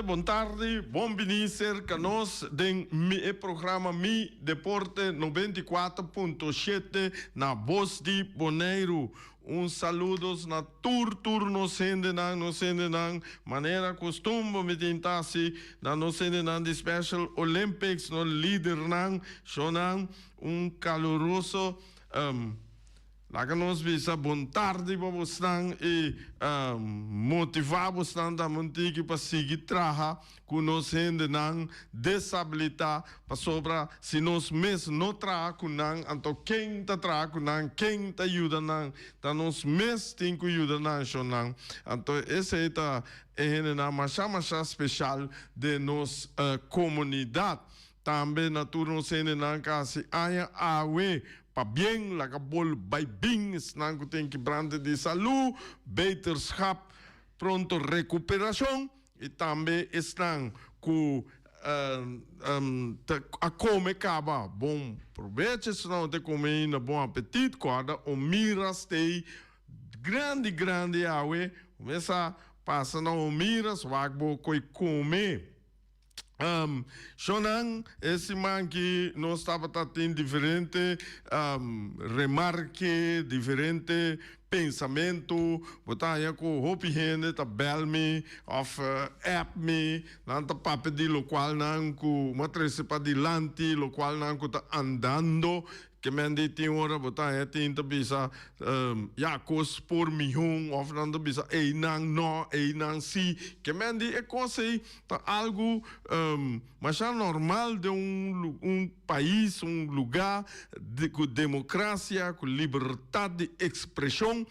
boa tarde, bom venir cerca nós do programa Mi Deporte 94.7 na Voz de Bonaire. Saludos na nos sendenang, maneira costume me tentasi, na nos sendenang de Special Olympics, no líder nang, sonang, caloroso, Laga nos bisa boa tarde para vocês e motivar vocês da montigi para seguir traha conhecendo não desabilitar para sobra se nós mesmos não traha com não então quem tá traha com não quem tá ajuda não tá nós mesmos tem que ajuda não não então esse é na macha especial de nos comunidade também na turno sendo não kasi aya awe pa bien la kabol by bing snang tem que brande de saúde, beterschap, pronto recuperação e também estão com a comer caba bom proveito senão te comer na bom apetite quando o miras tem grande awe começa passa na o miras wagbo coi comer Shonang, esse man que nós estava tendo diferente remarque, diferente pensamento, botar aí com hopi gente, tá bel me, of app me, não tá papo de lo qual não com matriz para dilante, lo qual não com tá andando, que men de tem hora botar aí tem tá bisa cos por milhão, of não tá bisa ei nang si, que men de é coisa tá algo mas é normal de país, lugar com democracia, com liberdade de expressão,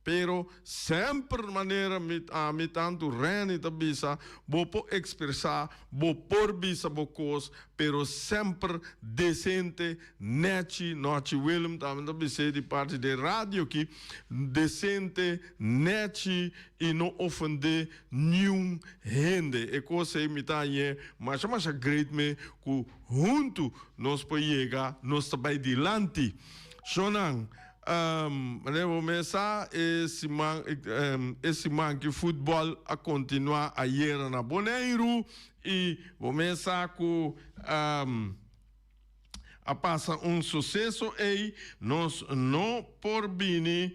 pero sempre maneira me tanto reni ta bisa bo po expressar bo por bisa bo cos pero sempre decente neti noche Willem também ta bisa de parte de rádio que decente neti e não ofender nenhum gente e coisa me tá aí mas great me que junto nós pode chegar nós também dilante Shonang vamos começar esse man que futebol a continuar ayer na Bonaire e vamos começar com a passar sucesso e nós não por bini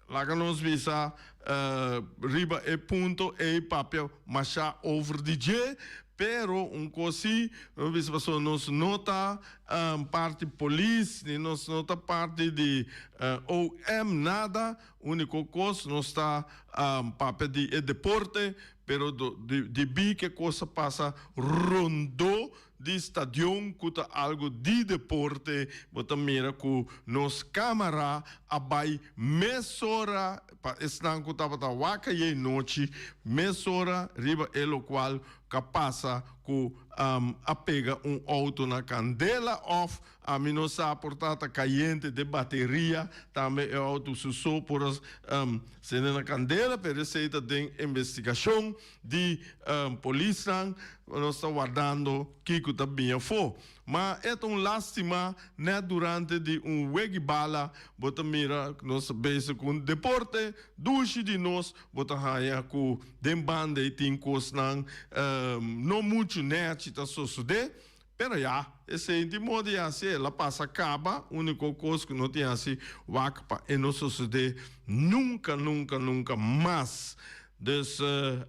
lá que nós visa riba e ponto e papel machar over DJ pero cosi nos nota parte polícia nos nota parte de OM nada único coisa nos está papel de deporte pero de bi que coisa passa rondou de estadião que algo de deporte bota mira que nos câmara abai mesora estão que tava waka e noite mesora riba elo qual que passa que apega auto na candela off a minosa portata caliente de bateria também é auto susou por sendo na candela pero esse tem investigação de polícia nós está guardando que também foi mas é lástima né durante de bala bota mira nós base com deporte duche de nós bota raia com dem banda e tem coisa não muito net tá suceder pero esse de modo assim ela passa acaba único coisa que não tem assim waka e não suceder nunca mais dus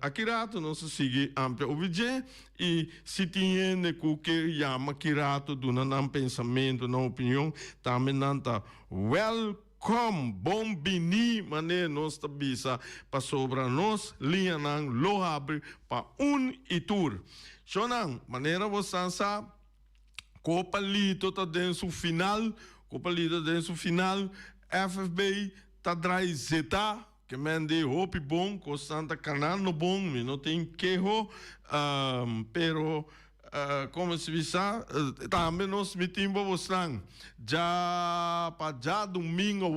akirato não se sigue amplo objeto e se tinha que chama akirato do não pensamento na opinião também não tá welcome bom bini mané nós bisa para sobra nós linha nang lo abre para itur sonang maneira você sabe Copa Lito tá dentro final FFB tá drai zeta que mende hopi bom constante canal no bom me não tem quejo pero como se diz também nós metimos vocês já domingo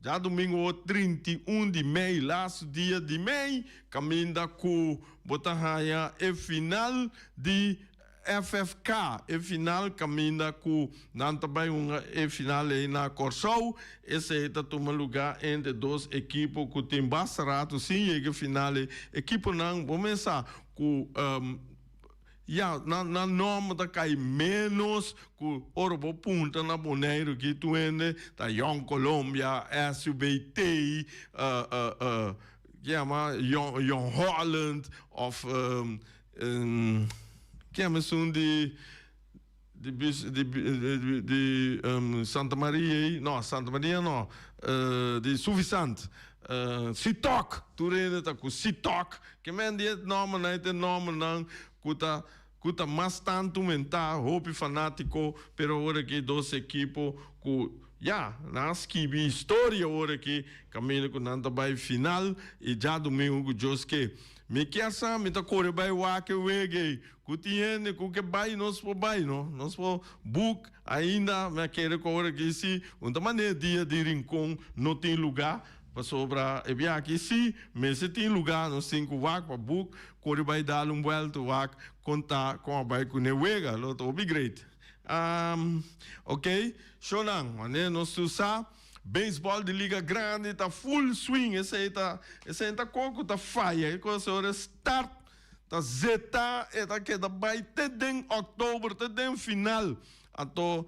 Já domingo 31 de maio, last dia de maio, caminha com Botahaia e final de FFK, e final caminha com não também uma e final aí na Corsol, esse aí toma lugar entre dois equipes que tem bastante sim, e que final equipe não começar com na norma da cai menos que orbo punta na boneiro que tu ende da Young Colombia, SUBT, Young Holland of chiama soon di Santa Maria, no, Santa Maria no, di Suvisant, Sitok, tu rende ta ku Sitok, que men die nome não, kuta mais tanto mental, hope fanático, pero ora que dos equipos ku nas que vi história ora que caminho com nanta vai final e já domingo que que me quer saber me tá corre vai o que wege ku tiene ku que vai nós por book ainda me quer corre que se uma maneira dia de rincão não tem lugar para sobrar e bem aqui sim mas se tem lugar no 5 wak para book corre vai dar volta wak contar com a vai com newega lo to be great. Ok, Shonang, nós usamos beisebol de liga grande, tá full swing, esse aí tá coco, tá faia, coisa hora start, tá zeta, tá que tá vai até em outubro, até em final, ato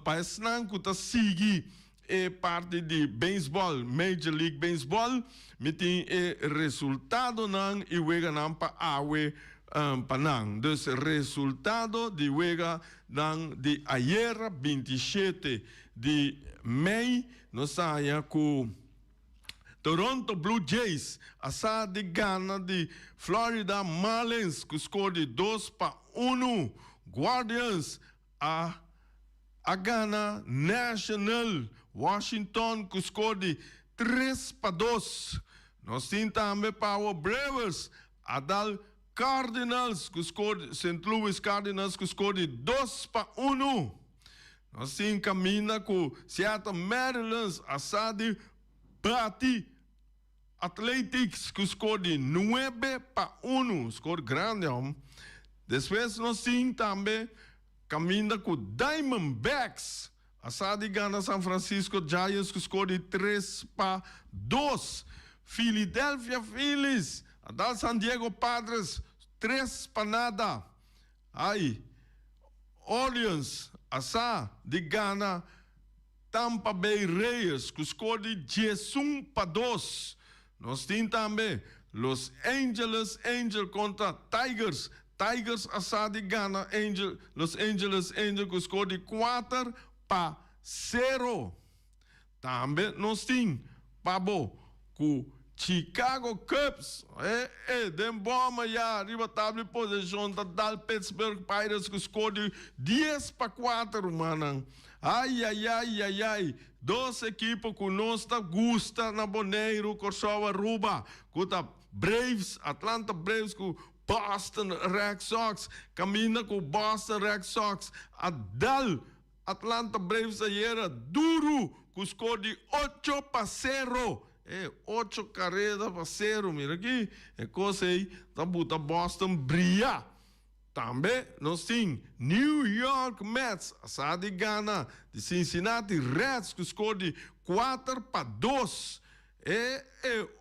país nanco tá seguir é parte de beisebol, Major League Baseball, me tem resultado não e wega não para awe Panang. Dus resultado de juega de ayer 27 de maio nós saímos com Toronto Blue Jays asa de Gana de Florida Marlins que score de 2-1 Guardians a Gana National Washington que score de 3-2 nós temos também Power Brewers a dar Cardinals que score St. Louis Cardinals que score de 2-1 nós temos caminha com Seattle Mariners a de bate Athletics que score de 9-1 score grande depois nós temos também caminha com Diamondbacks a de Gana San Francisco Giants que score de 3-2 Philadelphia Phillies a da San Diego Padres 3-0 aí Orleans asa de Gana Tampa Bay Rays que score de 11-2 nós temos também Los Angeles Angels contra Tigers asa de Gana Los Angeles Angels que score de 4-0 também nós temos Pabo com Chicago Cubs, dem bomba já, riba tabla posição, da dal Pittsburgh Pirates que score de 10-4, mano. Ai, duas equipes que nós tá gusta na Boneiro, Corsol, Aruba, com tá Braves, Atlanta Braves, com Boston Red Sox, caminha com Boston Red Sox, a dal Atlanta Braves ayer duro, com score de 8-0. 8 carreiras-0, mira aqui, coisa aí, tá bota Boston brilha. Também nós temos New York Mets, a de Gana, de Cincinnati Reds, que score de 4-2.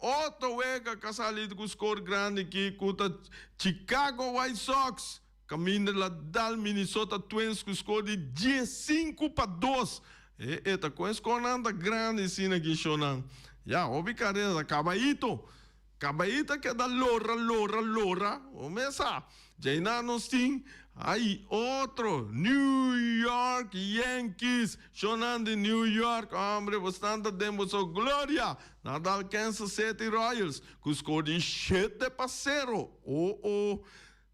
Outro ega casalito com score grande aqui, contra Chicago White Sox, caminho lá da Minnesota Twins, que score de 15-2. Tá com esse cornanda grande, assim, aqui, Shonan. Obi carreira, Cabaíto que é da Lora, o mesa, já nós temos aí outro, New York Yankees, Shonan de New York, hombre, bastante tempo, sua glória, Nadal Kansas City Royals, que score de 7-0,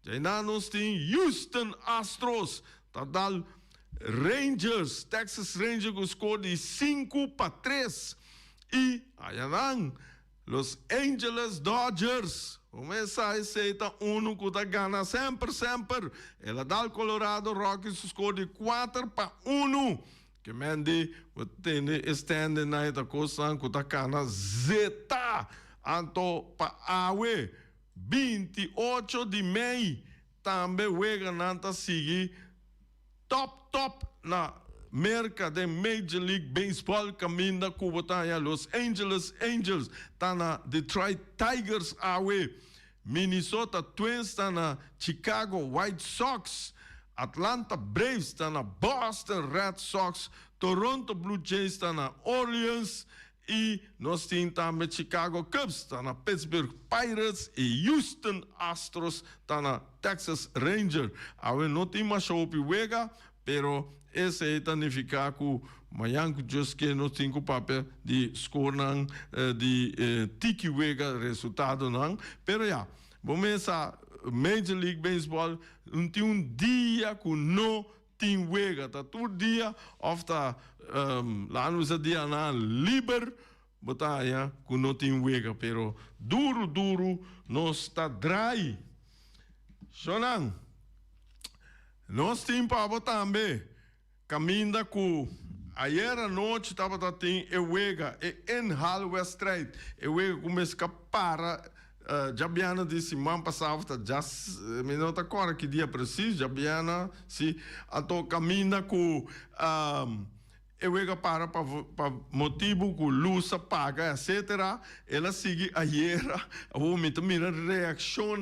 já nós temos Houston Astros, Nadal Rangers, Texas Rangers, que score de 5-3, e aí Los Angeles Dodgers, começa a receita que tá ganha sempre, ela dá o Colorado Rockies score de 4-1, que mende tem estende na esta coisa que tá ganha zeta, anto pa awe 28 de maio também juega nanta sigue top na merca de Major League Baseball caminda Cubataya Los Angeles Angels tá na Detroit Tigers away Minnesota Twins tá na Chicago White Sox Atlanta Braves tá na Boston Red Sox Toronto Blue Jays tá na Orleans e nós temos também Chicago Cubs tá na Pittsburgh Pirates e Houston Astros tá na Texas Rangers away não tem mais show juega pero esse aí significa que amanhã just que nós temos o papel de score não de tiki juega resultado não pero já vamos a Major League Baseball tem dia que não tem juega tá todo dia of tá lá nos dia na liber batalha que não tem juega pero duro nós está dry sonang nós temos para também caminda com ayer à noite estava tem juega em Halway Street juega começa a para Jabiana disse semana passada já me não tá agora que dia preciso Jabiana se ato caminda com juega para motivo que luz apaga etc ela sigue ayer vou me mira reação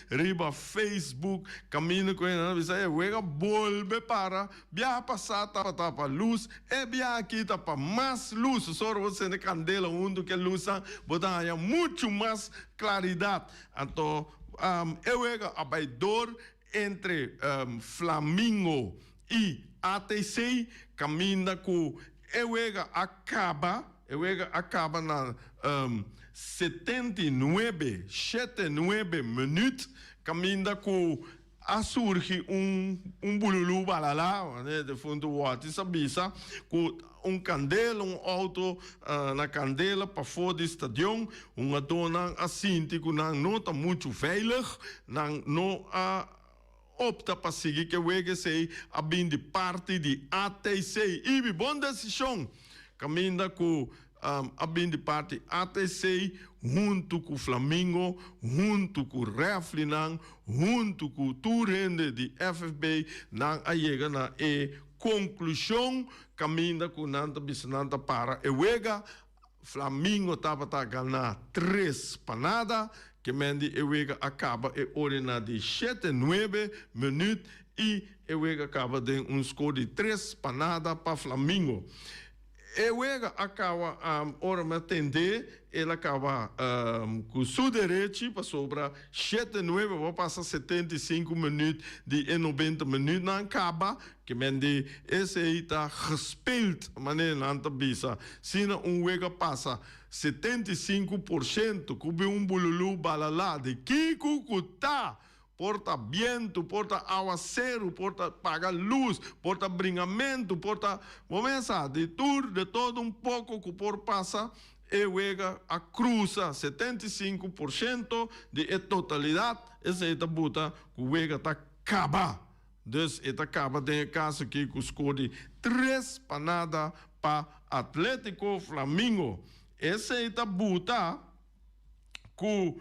riba Facebook caminha com ela diz juega volve para via passar tapa luz e via aqui tapa mais luz só você de candela onde que luz botar muito mais claridade então juega abaidor entre Flamengo e ATC caminha com juega acaba na 79 minutos caminha com surge bululu balala né de fundo what sabisa com candela auto na candela para fora do estádio dona assim que não tá muito veilig não opta para seguir que o sei a bem de parte de ATC e boa decisão caminha com a bem de parte ATC junto com o Flamengo junto com o Refli junto com o Turende de FFB a chega na conclusão caminha com nanta bisnanta para juega Flamengo estava a ganhar 3 para nada que mendi juega acaba hora de 7-9 minutos e juega acaba de score de 3 para nada para Flamengo. Juega acaba hora me atender, ele acaba com sua direita para sobra 7-9, vai passar 75 minutos de 90 minutos não acaba que mendi esse aí está gespeeld maneira não tá bisa se juega passa 75% cubi bululu balala de Kiko Kutá porta viento, porta aguacero, porta paga luz, porta bringamento, porta começa de tudo, de todo pouco que por passa e juega a cruza 75% de totalidade essa é a buta que juega tá acaba dus esta acaba tem caso aqui que escolhe 3 para nada para Atlético Flamengo essa é a buta que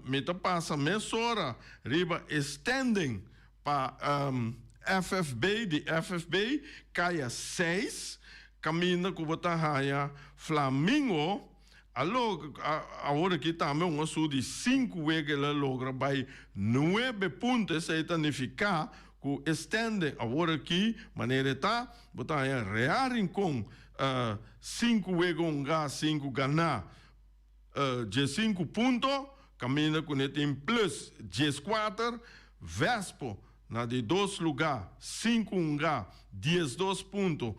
me passa meia hora riba standing para FFB de FFB caia 6 caminha com botar raia Flamengo agora que também uma sua de 5 vezes ela logra vai 9 pontos isso significa que standing agora aqui maneira tá botar raia rearing com 5 vezes 5 ganhar de 5 pontos, caminha com ele em plus 14, Vespo, na de 2 lugares, 5 lugares, 12 pontos,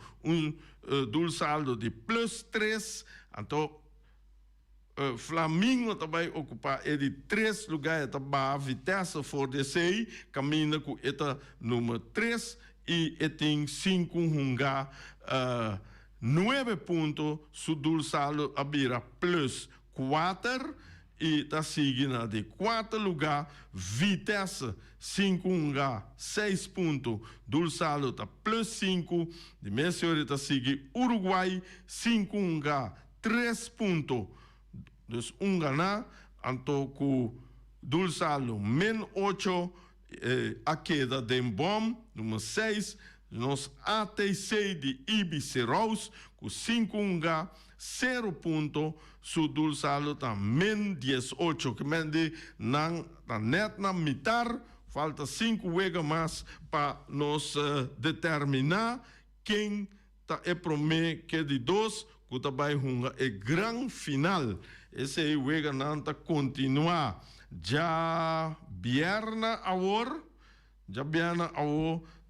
do saldo de plus 3, então Flamengo também ocupa de 3 lugares, a Vitesse for de 6, caminha com ele número 3 e tem 5 lugares, 9 pontos, do saldo abira plus 4 e está seguindo de 4 lugar Vitesse 5 lugar 6 pontos do saldo está plus 5 de Messi está seguindo Uruguai 5 lugar 3 pontos dus ganhar então com do saldo -8 a queda de bom, número 6, nos ATC de Ibiceros, com 5 0 ponto, su dulsalo também 18, que mende na net na mitar, falta 5 wegas mais para nos determinar quem tá é promê que de 2, que também é grande final. Esse é o wega não tá continuar. Já bierna agora,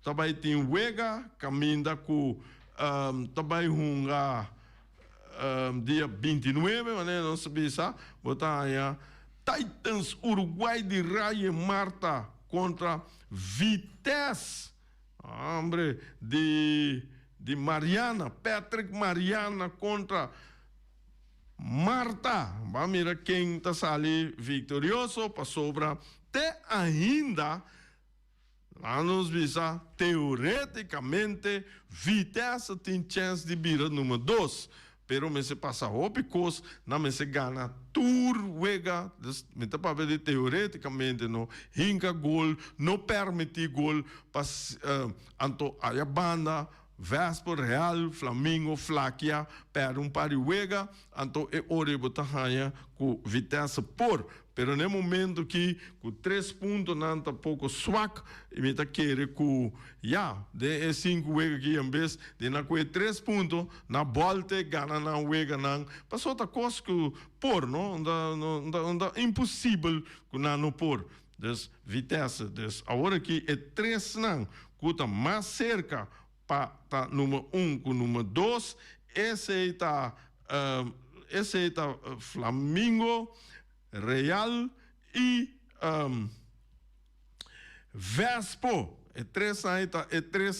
também tem wega caminha com também dia 29, maneira não sabia isso, botar aí Titans Uruguai de Raia Marta contra Vitesse, hombre de Mariana, Patrick Mariana contra Marta. Vamos mirar quem está saindo vitorioso para sobra. Até ainda, lá nos visa, teoreticamente, Vitesse tem chance de virar número 2. Pero me se passa o because na me se gana tour wega, me tá para ver teoreticamente no hinca gol, no permite gol pas anto a banda Vespo, Real, Flamengo, Flaquia, per par de wega, anto e ore botanha com Vitesse por. Pero no momento que com 3 pontos não tá pouco swak, e me tá querer com de 5 wega aqui em vez de na com 3 pontos na volta gana na wega não. Passou outra coisa que por, não, impossível que não por. Des Vitesse, des agora que é 3 não, que tá mais cerca para tá número 1 com número 2, esse tá Flamengo, Real e Vespo. É 3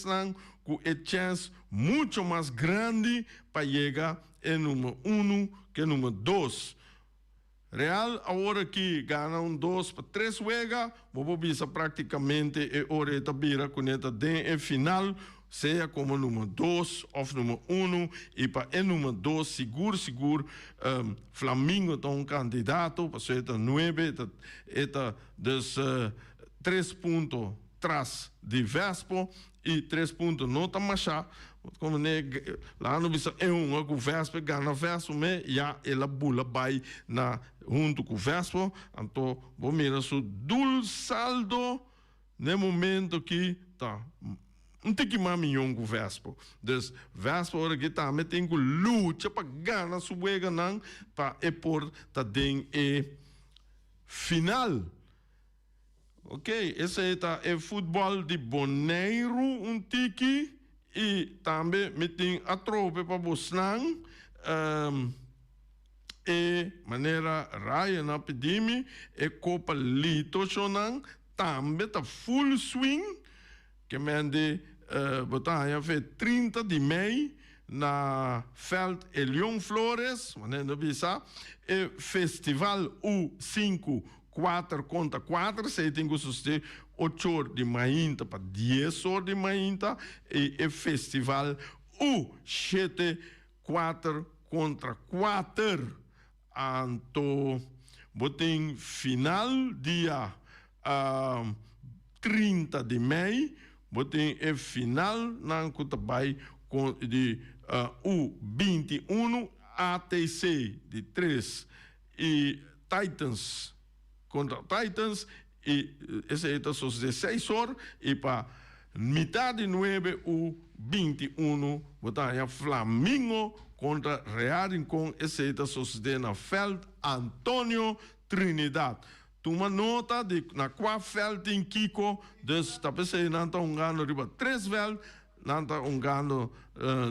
anos com a chance muito mais grande para chegar em número 1 que número 2. Real, agora que ganha 2 para 3 wega, vou ver praticamente é hora de vir com a final, seja como número 2 ou número 1, e para o número 2, seguro, Flamengo é um candidato, para ser 9, dos 3 pontos atrás de Vespo, e 3 pontos não está mais como lá no bisa é que o Vespo ganha Vespo, mas já ela bula vai na junto com o Vespo, então vou mirar o dul saldo no momento que tá não tem que mais milhão com o Vespo. Então, Vespo agora que também tem que lutar para ganhar sua wega não, para por tá dentro final. Ok, esse é futebol de Bonaire, tiki, e também me tem a tropa para Bosnan, e maneira raia na pedime, e Copa Lito Chonan, também tá full swing, que mende, botar aí, 30 de maio, na Veld Elion Flores, maneira bisa, e Festival U5, 4 contra 4, você tem que suster 8 horas de manhã para 10 horas de manhã, e festival U7, 4 contra 4. Então, botem final dia 30 de maio, botem final na Cutabai de U21, ATC de 3 e Titans contra Titans, e esse é os 16 horas, e para metade de 9, o 21, botar Flamengo contra Real com esse é os na Veld Antônio Trinidad. Toma nota de na qual Veld em Kiko, dus tá pensando não tá ganhando riba 3 Veld, não tá ganhando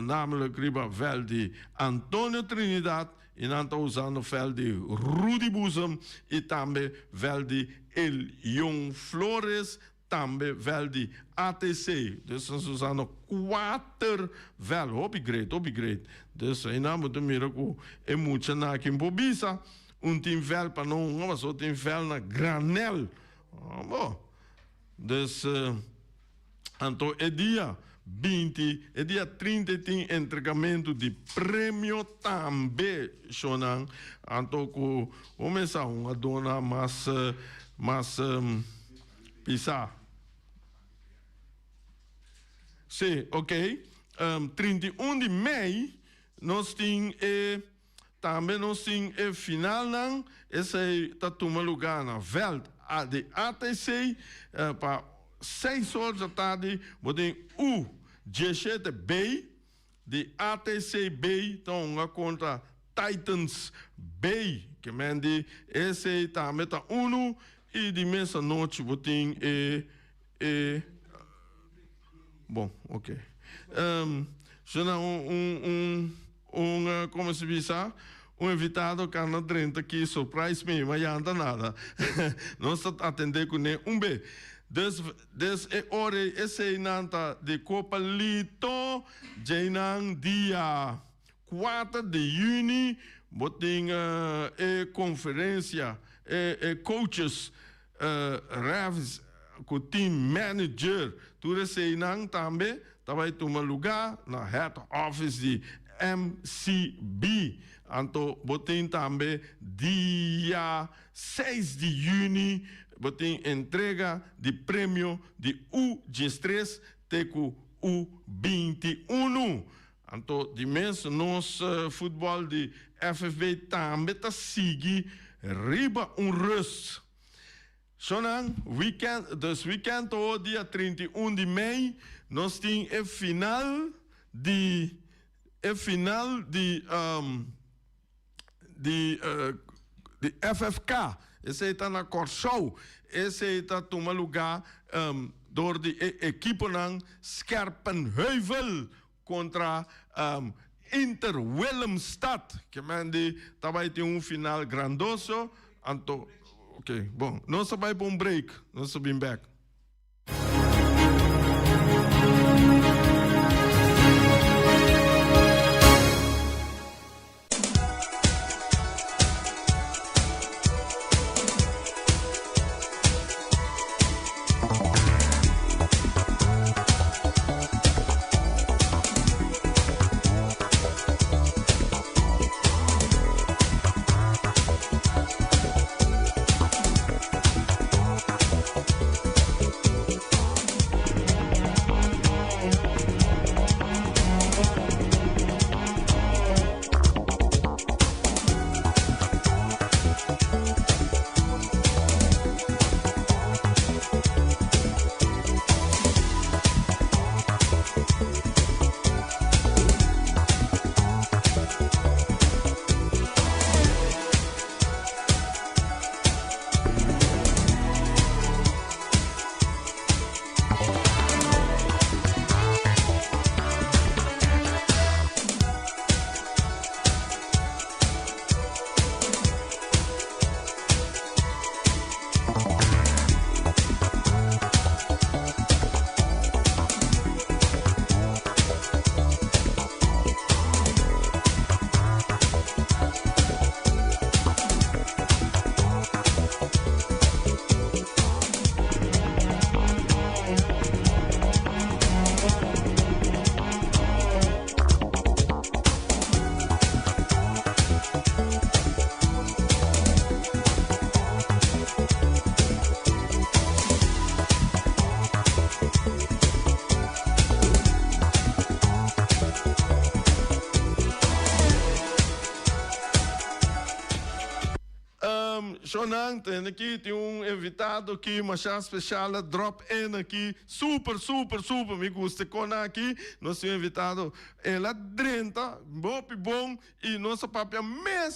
namelijk riba Veld de Antônio Trinidad, e não está usando o fel de Rudy Buzem, e também fel de Elion Flores, também fel de ATC. Então, estamos usando 4 fel. Upgrade. Então, aí não vamos mirar com é muito na Kimbobisa. Tem fel para não, mas outro tem fel na granel. Bom. Então, é dia 20, e dia 30 tem entregamento de prêmio também, Shonan. Então, começar uma dona mais Pisa. Sim, ok. 31 de maio, nós temos também nós temos a final, esse está tomando lugar na Welt de ATC, para 6 horas da tarde, tem o G7B, de ATC B, então, contra Titans B, que mende, esse também está 1, e de meia-noite, tem bom, ok. Como se diz, invitado que não drenta aqui, surprise me, mas não anda nada. Não está atendendo com nenhum B. Desde hora, esse nanta de Copa Lito, dia 4 de junho, botem conferência, coaches, revs, com team manager, tudo esse nang também vai tomar lugar na head office de MCB. Então, botem também dia 6 de junho, botem entrega de prêmio de U13 teco U21. Então, de mês, nosso futebol de FFB também está seguindo riba rust. Sonang, weekend dia 31 de maio, nós temos a final de FFK. Esse está na Corsou. Esse está tomando lugar door de equipe ng Scherpenheuvel contra Inter Willemstad. Que mande também tem final grandoso. Anto, ok, bom, nós vamos para break. Nós vamos back. Sonang, aqui tem invitado aqui, uma chá especial, drop-in aqui, super, me gusta com aqui, nós temos invitado ela drenta, bom, e nossa papel meia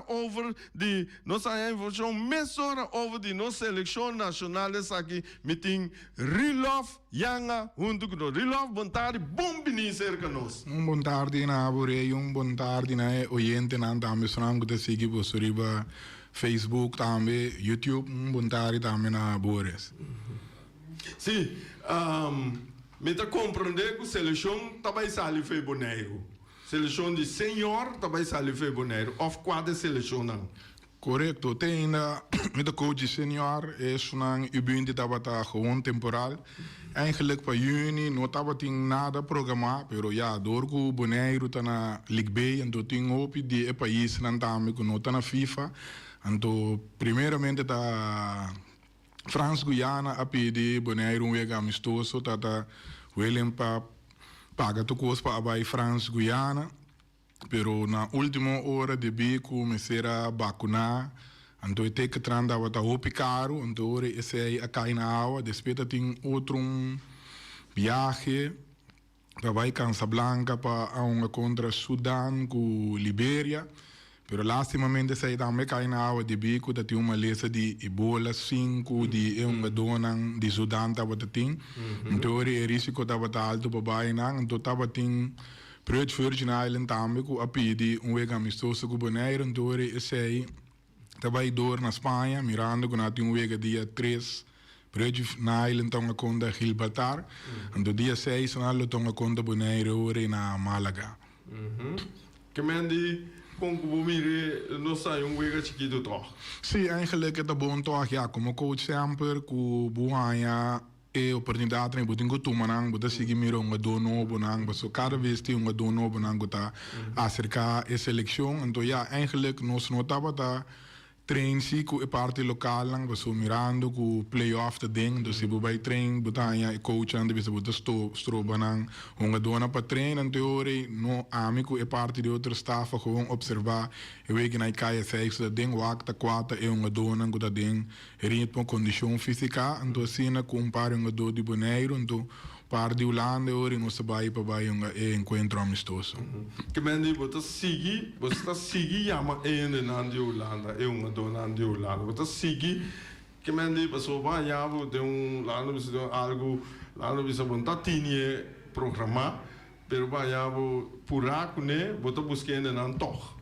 over de, nossa informação meia over de nossa seleção nacional, aqui, meeting Rilov, Yanga, junto com Rilov, bom tarde, bom venir cerca nós. Bom tarde, na Abure, bom tarde, na oyente, na também, sonang, que sigue por Suriba, Facebook também, YouTube, bom tarde também na Bores. Sim, me está compreendendo que a seleção também sai de boneiro. Seleção de senhor também sai de boneiro. Of qual seleção não? Correto, tem ainda, met coach senior, is een ubuntu dat gewoon temporaal. Eigenlijk para juni, não estava nada programado, pero ja, door que boneiro tá na Ligue B, então tem opi de país não tá me com nota na FIFA. Então, primeiramente tá Frans Guyana a pedi Bonaire um wega amistoso tata William pa paga tu cos pa abai Frans Guyana pero na última hora de bico me será vacunar então eu tenho que tranda wata hopi caro então ore esse a cair na água despeta tem outro viaje para vai Casablanca para uma contra Sudão com Libéria. Pero lastimamente sai também cai na água de bico da tem uma lista de Ebola 5 de uma dona de Sudão tava tem. Então é risco tava alto para baixo não, então tava tem Prince Virgin Island também com a pedir wega amistoso com Bonaire, então é sai tava dor na Espanha, mirando com a wega dia 3 Prince Island tonga conta Gibraltar, então dia 6 nalo tonga conta Bonaire ore na Málaga. Que mendi com o mire não sai wega chiquito toch? Sim, eigenlijk é bom toch ja, como coach sempre com buhanha e oportunidade nem botin go tumanang bota sigi miro nga dono bonang baso cada vez tem nga dono bonang gota acerca a seleção então ja eigenlijk nós notava tá train si ku e parte local lang baso mirando ku playoff de ding dus ibu by train botanya e coach and bisa bota stro banang nga dona pa train en teorie no amico e parte de outro staff gewoon observar e we que na kai seis de ding wakta kwata e nga dona gota ding ritmo condição física então sina compare nga do de Bonaire então par de Holanda ori no sabai pa bai nga e encontro amistoso. Que mendi bota sigi yama ende nan de Holanda e uma dona de Holanda bota sigi que mendi paso ba yavo de lano bisa de algo lano bisa bonta tinie programa pero ba yavo puraku ne bota buscando nan toch.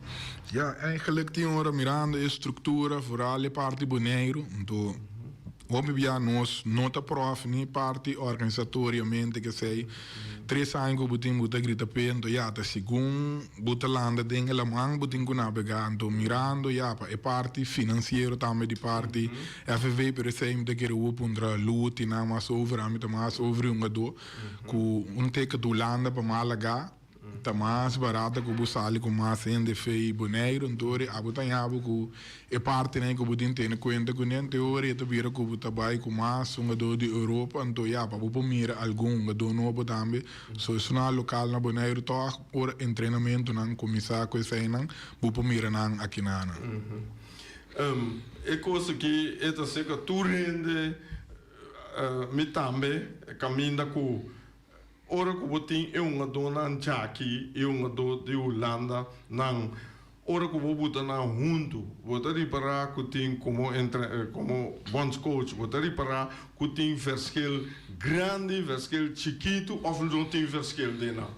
Ja, eigenlijk die ora mirando e structura vooral le parte Bonaire então Como via nós nota prof ni parte organizatoriamente que sei 3 anos que butim buta grita pento ya ta segun buta landa dinge la mang butim ku navegando mirando ya pa e parte finanziero também di parte FV per esempio que o pondra luti na mas over amita mas over um do ku teke do landa pa Malaga tá mais barata que o busali com mais ainda fei Bonaire então a botanhava com e parte nem que o budin tem conta com nem teoria tu vira que o butabai com mais do de Europa então já para o mira algum do novo também so isso na local na Bonaire to por treinamento não começar com isso aí não o mira não aqui na é coisa que é assim que tu rende me também caminha com ora que botin é uma dona aqui é uma do de Holanda não ora que vou botar na junto botar reparar que tem como bons coach botar reparar que tem verschil grande verschil chiquito ou não tem verschil de não.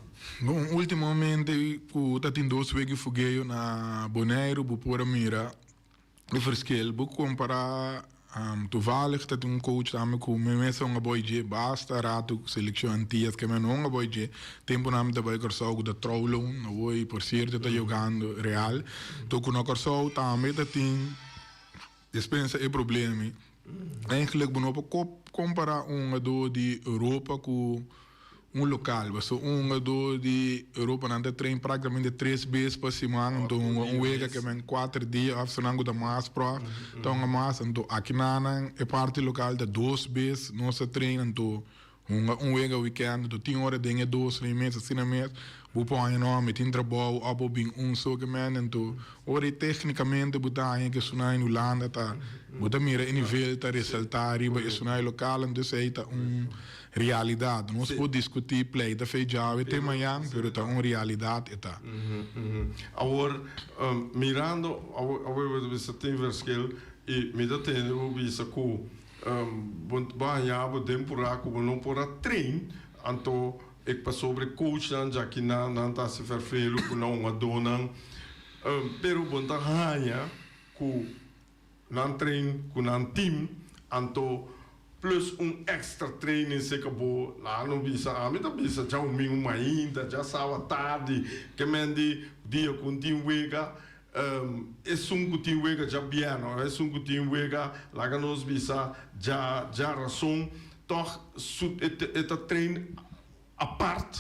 Bom, ultimamente o tá tem 2 vezes fogueio na Bonaire bu pura mira o verschil bu comparar toevallig dat een coach daarmee komt met mensen een boyje basta rato selectie antias que men een boyje tempo nam de boy corso de troulon no voi por cierto tá jogando real to com o corso também dat tem dispensa e problemi eigenlijk bonopo comparar do de Europa com local, mas do de Europa não trein praticamente 3 vezes por semana, então wega que men 4 dias afternoon da mais pro, então mais, então aqui na é parte local de 2 vezes nossa treina, então wega weekend, então tem hora de 2 meses assim mesmo, o põe não met in trabalho, abo bem so que men, então ora tecnicamente botar que suna em Holanda tá, botar mira em nível tá ressaltar riba é suna local, então sei tá realidade. Não se pode discutir play da feijão e tem manhã, mas é uma realidade. Agora, mirando, agora você tem verschil e me dá tempo você que banhar o temporada como não pode treinar, então ik pas sobre coach dan já não tá se vervelo com uma dona, pero bonta hanya com não trein com não team, então plus extra training se acabou lá no bisa a mim também já ainda já sábado tarde que mendi dia com team wega é team wega já piano é team wega lá que nós bisa já razão toch é trein apart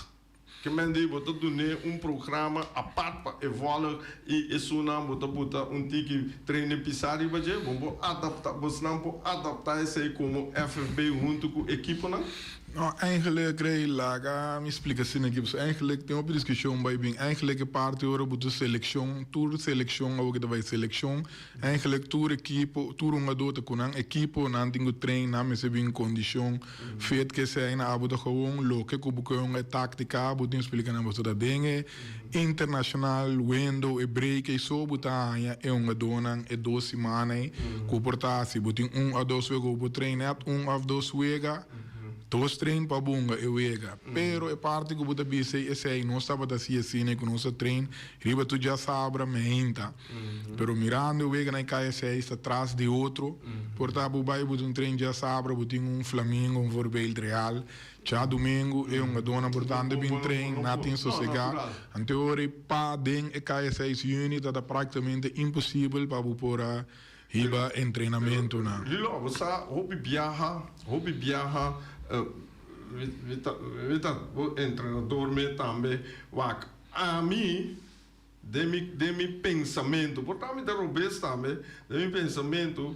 que mendi bota doen programa apart para evoluir e isso não bota tiki treine pisari baje bombo adaptar bos não po adaptar esse como FFB junto com equipe não. Nou, eigenlijk krijg je laga, me explica assim aqui, eigenlijk tem uma discussão bij bem, eigenlijk parte ora butu seleção, tour seleção ou que vai seleção, eigenlijk tour equipo, tour um adota kunang equipo nan tingo trein na me se bem condição, feito que se na abu da gewoon loke ku buku een tática, butu explica na bosta dinge, internacional window e break e so buta é um adonan e 2 semanas, ku portasi butu a 2 wego bu trein net of 2 wega. Todos trein para bunga e wega. Pero é parte que você disse é sei não estava assim com nosso trein, riba tu já sabra menta. Pero mirando o wega na caia sei está atrás de outro. Portanto, vai botar trein já sabra, botar Flamengo, Voorbeeld Real. Já domingo é dona portanto bem trein, nada tem sossegar. Anteori pa den e caia 6 juni dat praticamente impossível para pôr riba em treinamento na. Lilo, você hobby viaja o treinador me também wak a mim de mi pensamento portanto de robes também de mi pensamento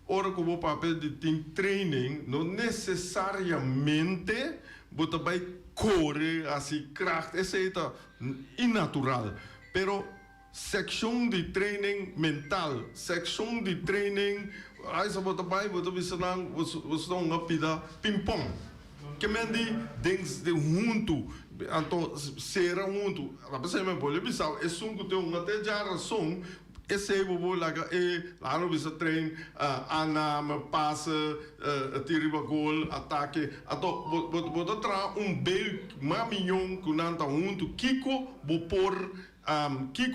ora como papel de team training não necessariamente bota vai correr assim kracht esse é innatural pero seção de training mental seção de training aí só bota bisa nang você não apida ping-pong que mendi dentro de junto então será junto a pessoa me pode bisa é sungo tem até já razão esse bobo lá no bisa trein ana me passa tira gol ataque então bota tra bel mamilhão que não tá junto Kiko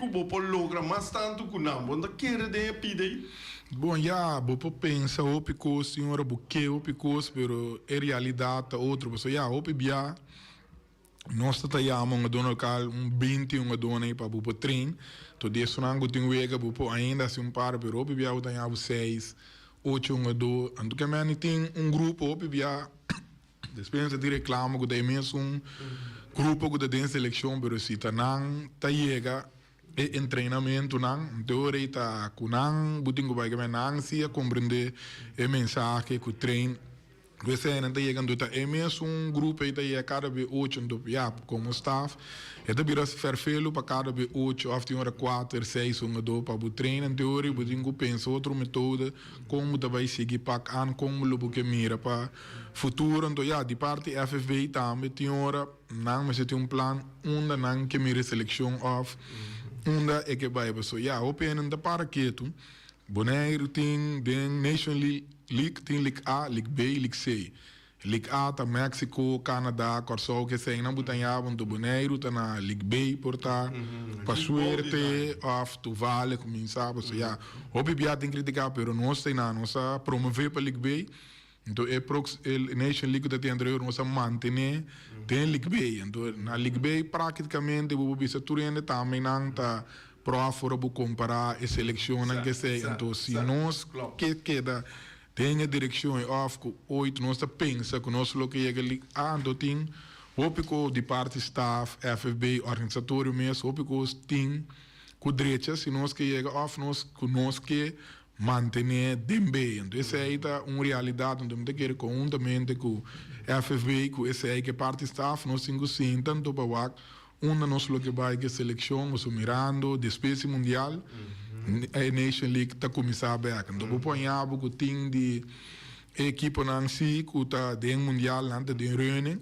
bopor logra mais tanto que não bota querer de pide. Bom, já, vou pensar o picos, senhora, porque o picos, pero é realidade outro, você já, o pibia, nós tá chamando uma dona local, 20 uma dona aí para o trein, todo isso não tem wega, vou ainda assim par, pero o pibia tá chamando 6, 8 uma do, então que mais tem grupo o pibia, dispensa de reclama que tem mesmo grupo que tem seleção, pero se tá não tá chega em treinamento não teoria tá com não buting que vai que não se compreender a mensagem que o treino você não tá chegando tá é mesmo grupo aí tá aí cada vez 8 do já como staff é tá vira se ferfelo para cada vez 8 ou tem hora 4 6 do para o treino em teoria buting que pensa outra método como tá vai seguir para an como lo que mira para futuro então já de parte FFB também tem hora não mas tem plano onde não que mira seleção of onda é que vai passar já open da para que tu boneiro tem den Nation League tem League A League B League C League A tá México Canadá Corsol que sei não botanhavam do boneiro tá na League B portar para suerte of tu vale começar passar já o bibia tem criticar pero nós tem na nossa promover para League B então é Nation League da tem anterior nós manter tem League B então na League B praticamente o bisa turende também não tá prova para comparar e selecionar que sei então se nós que queda tem a direção off com 8 nós tá pensa que nós lo que chega ali ando tem o pico de parte staff FFB organizatório mesmo o pico tem com direita se nós que chega off nós que manter dembe então essa aí tá uma realidade onde me quer conjuntamente com FFB com essa aí que parte staff nós temos sim tanto para o onde nós lo que vai que seleção nós mirando despesa mundial a Nation League tá começar a ver então vou pôr algo que tem de equipe não se que tá de mundial não tá de reunião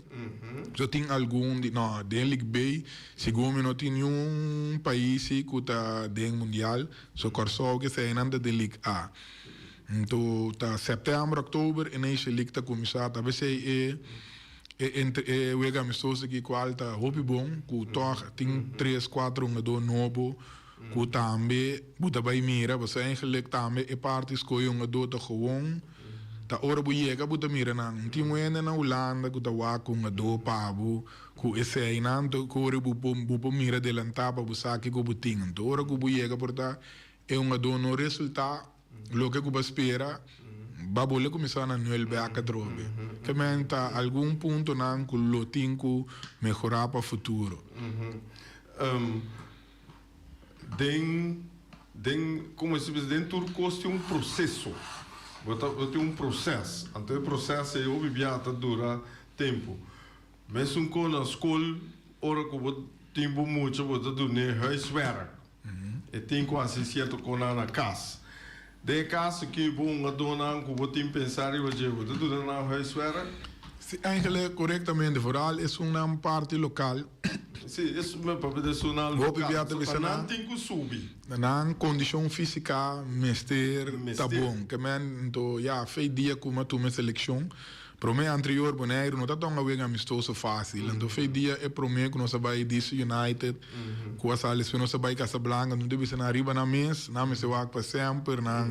só tem algum de não de League B segundo não tem nenhum país que tá de mundial só corso que se não tá de League A então tá setembro outubro a Nation League tá começar talvez entre o ega amistoso que qual tá hope bom que toch tem 3 4 novo que também buta vai mira você eigenlijk também é parte escolhe do tá gewoon tá ora buiega buta mira não tem moeda na Holanda que tá wa com do pabo que esse aí não to ora bu mira delantava bu saque que butinho então ora que buiega porta é do no resultado lo que espera babole começar na noel beca drobe. Que menta algum ponto nan que lo tinco melhorar para futuro. Como se diz, dentro do curso tem processo. Tem processo. Então o processo é obviamente dura tempo. Mas na escola, ora que você tem muito, você tem huiswerk. E tem quase certo com na casa. De casa que bom a dona que você tem pensar e você tem na huiswerk. Sim, eigenlijk correctamente, vooral is uma parte local. Sim, isso é para personal. Não tem que subir. Na condição física, mestre, tá bom. Que men, então, já, fez dia como tu me seleção. Para mim, anterior, boneiro, não está tão amistoso fácil. Então, fez dia é para mim que nós vai DC United, com as alas que nós vai Casablanca, não deve ser na riba na mesa se vai para sempre, na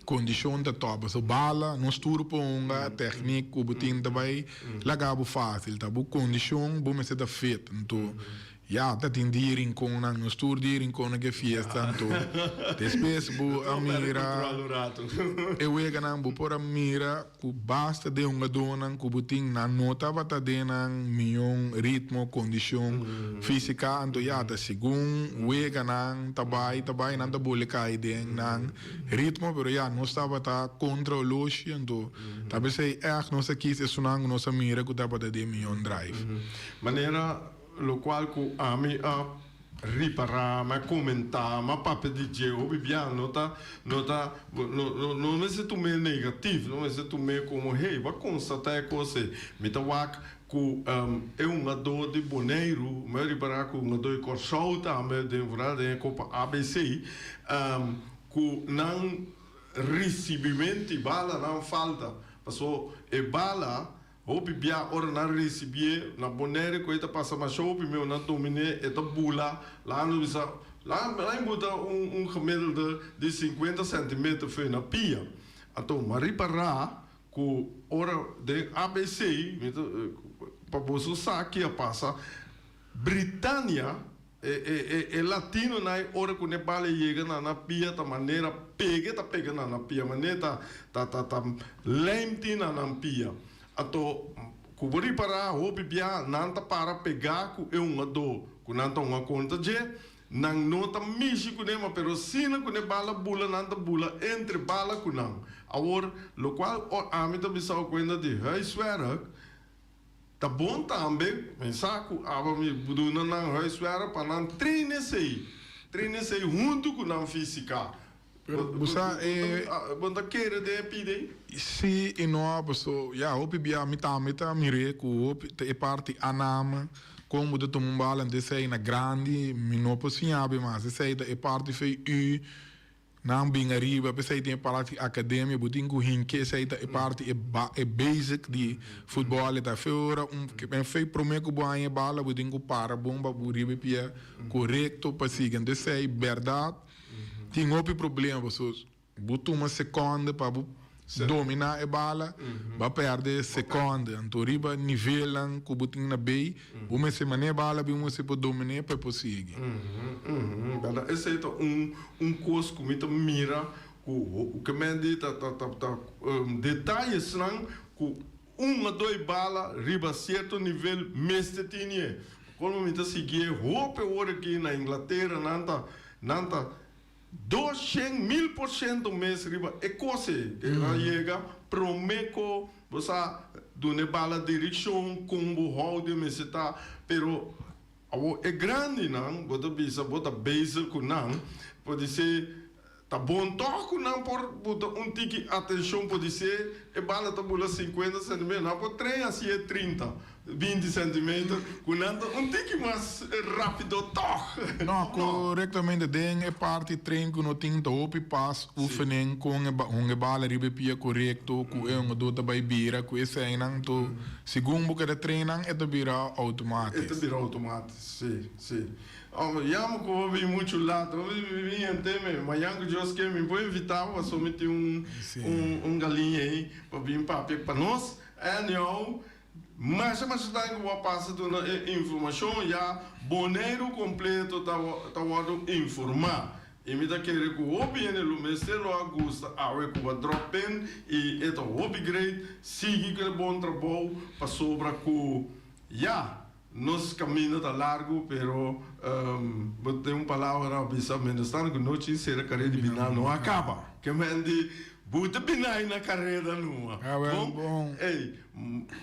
condição da top. So, bala, nós tudo para uma técnica, o botinho também, lagabo fácil, tá? Boa condição, bom me ser da feita. Então, ja, dat in diering konen, een stoer diering konen ge fiesta to. Depois bu amira. E we ganan bu por amira ku basta de uma dona ku buting na nota bata denan milhão ritmo, condição física, anto ja, da segun we ganan tabai nan da bole kai den nan ritmo, pero ja, no estava ta contra o loshi, anto tabe sei não se quis é sunang no samira ku tabata de milhão drive. Maneira lo qual cu ami a riparar, ma comentar, ma papo de Dieu, bibiano, não é se tu me negativo, não é se tu me como hey, vai constatar que você me tá wak ku é uma dor de boneiro, mas riparar ku uma dor de corção também de verdade copa ABC, ku não recebimento bala não falta, passou e bala o bibia ora na recibir na bonere ko ita passa mas o meu na domine eta bula lá no bisa lá em muda gemiddelde de 50 cm foi na pia então maripara ko ora de ABC para você saque a passa Britânia é latino na hora que o Nepal chega na pia da maneira pega na pia maneira tá lente na pia ato kuburi para hobi bia nanta para pegar ku uma do ku nanta uma conta je nang nota misi ku nema pero sina ku ne bala bula nanta bula entre bala ku nang awor lo qual amita bisau cuenta de huiswerk tá bom também mensaku aba mi buduna nang huiswerk para nang treine sei junto ku nang física. Busa banda queira de pide si ino baso ya hopi bia mita mire ku hopi te parte anama como de tombala de sei na grande mino posinhabe mas sei da parte fei u na binga riba pe sei tem parte academia budingu hinke sei da parte e basic di futebol da feura que ben fei promeco boa bala budingu para bomba buribe pia correto para seguir de sei verdade. Tem outro problema, pessoas. Botou uma segunda para dominar a bala, vai perder segunda. Então, riba nivelam que botinho na B, uma semana a bala, uma se pode dominar para conseguir. Esse é curso que me mira, que me diz detalhes, que uma, dois balas, riba certo nível, mestre tinha. Quando me está seguindo, roupa hora aqui na Inglaterra, nanta 200.000% mês riba é coisa que chega promeco você do bala direção como roda me está pero é grande não bota bisa bota base com não pode ser tá bom toco não por bota tique atenção pode ser e bala tá bula 50 cm não por 3 assim é 30 20 centímetros, com tique mais rápido toque. Não, corretamente, é parte trein que não tem top pass, oefening com a bala ribe pia correto, com uma dota by bira, com esse aí não to segundo que treinam é de bira automático. É de bira automático, sim. Yamo que eu vi muito lá, eu vi em tema, mas yango Deus que me vou invitar, eu só meti galinha aí para vir para nós, não. Mas está que eu passo informação já boneiro completo tá informar Imita querer que o hobby en el mes de agosto, awe que va drop in e eto hobby grade, sigue que bom trabalho para sobra que ja, nos caminho tá largo, pero tem uma palavra bisa menestan que noite será carreira de binar não acaba. Que mende buta binar na carreira não. Bom. Ei,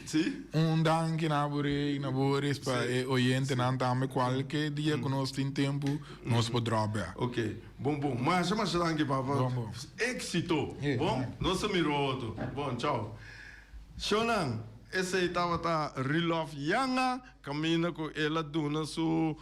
sim? Dank na Boris para oyente na também qualquer dia que nós tem tempo nós podemos ver. Ok, bom, mas danke papa. Éxito, bom? Nossa miroto, bom, tchau. Shonan, esse estava Rilof Yanga, caminha com ela duna su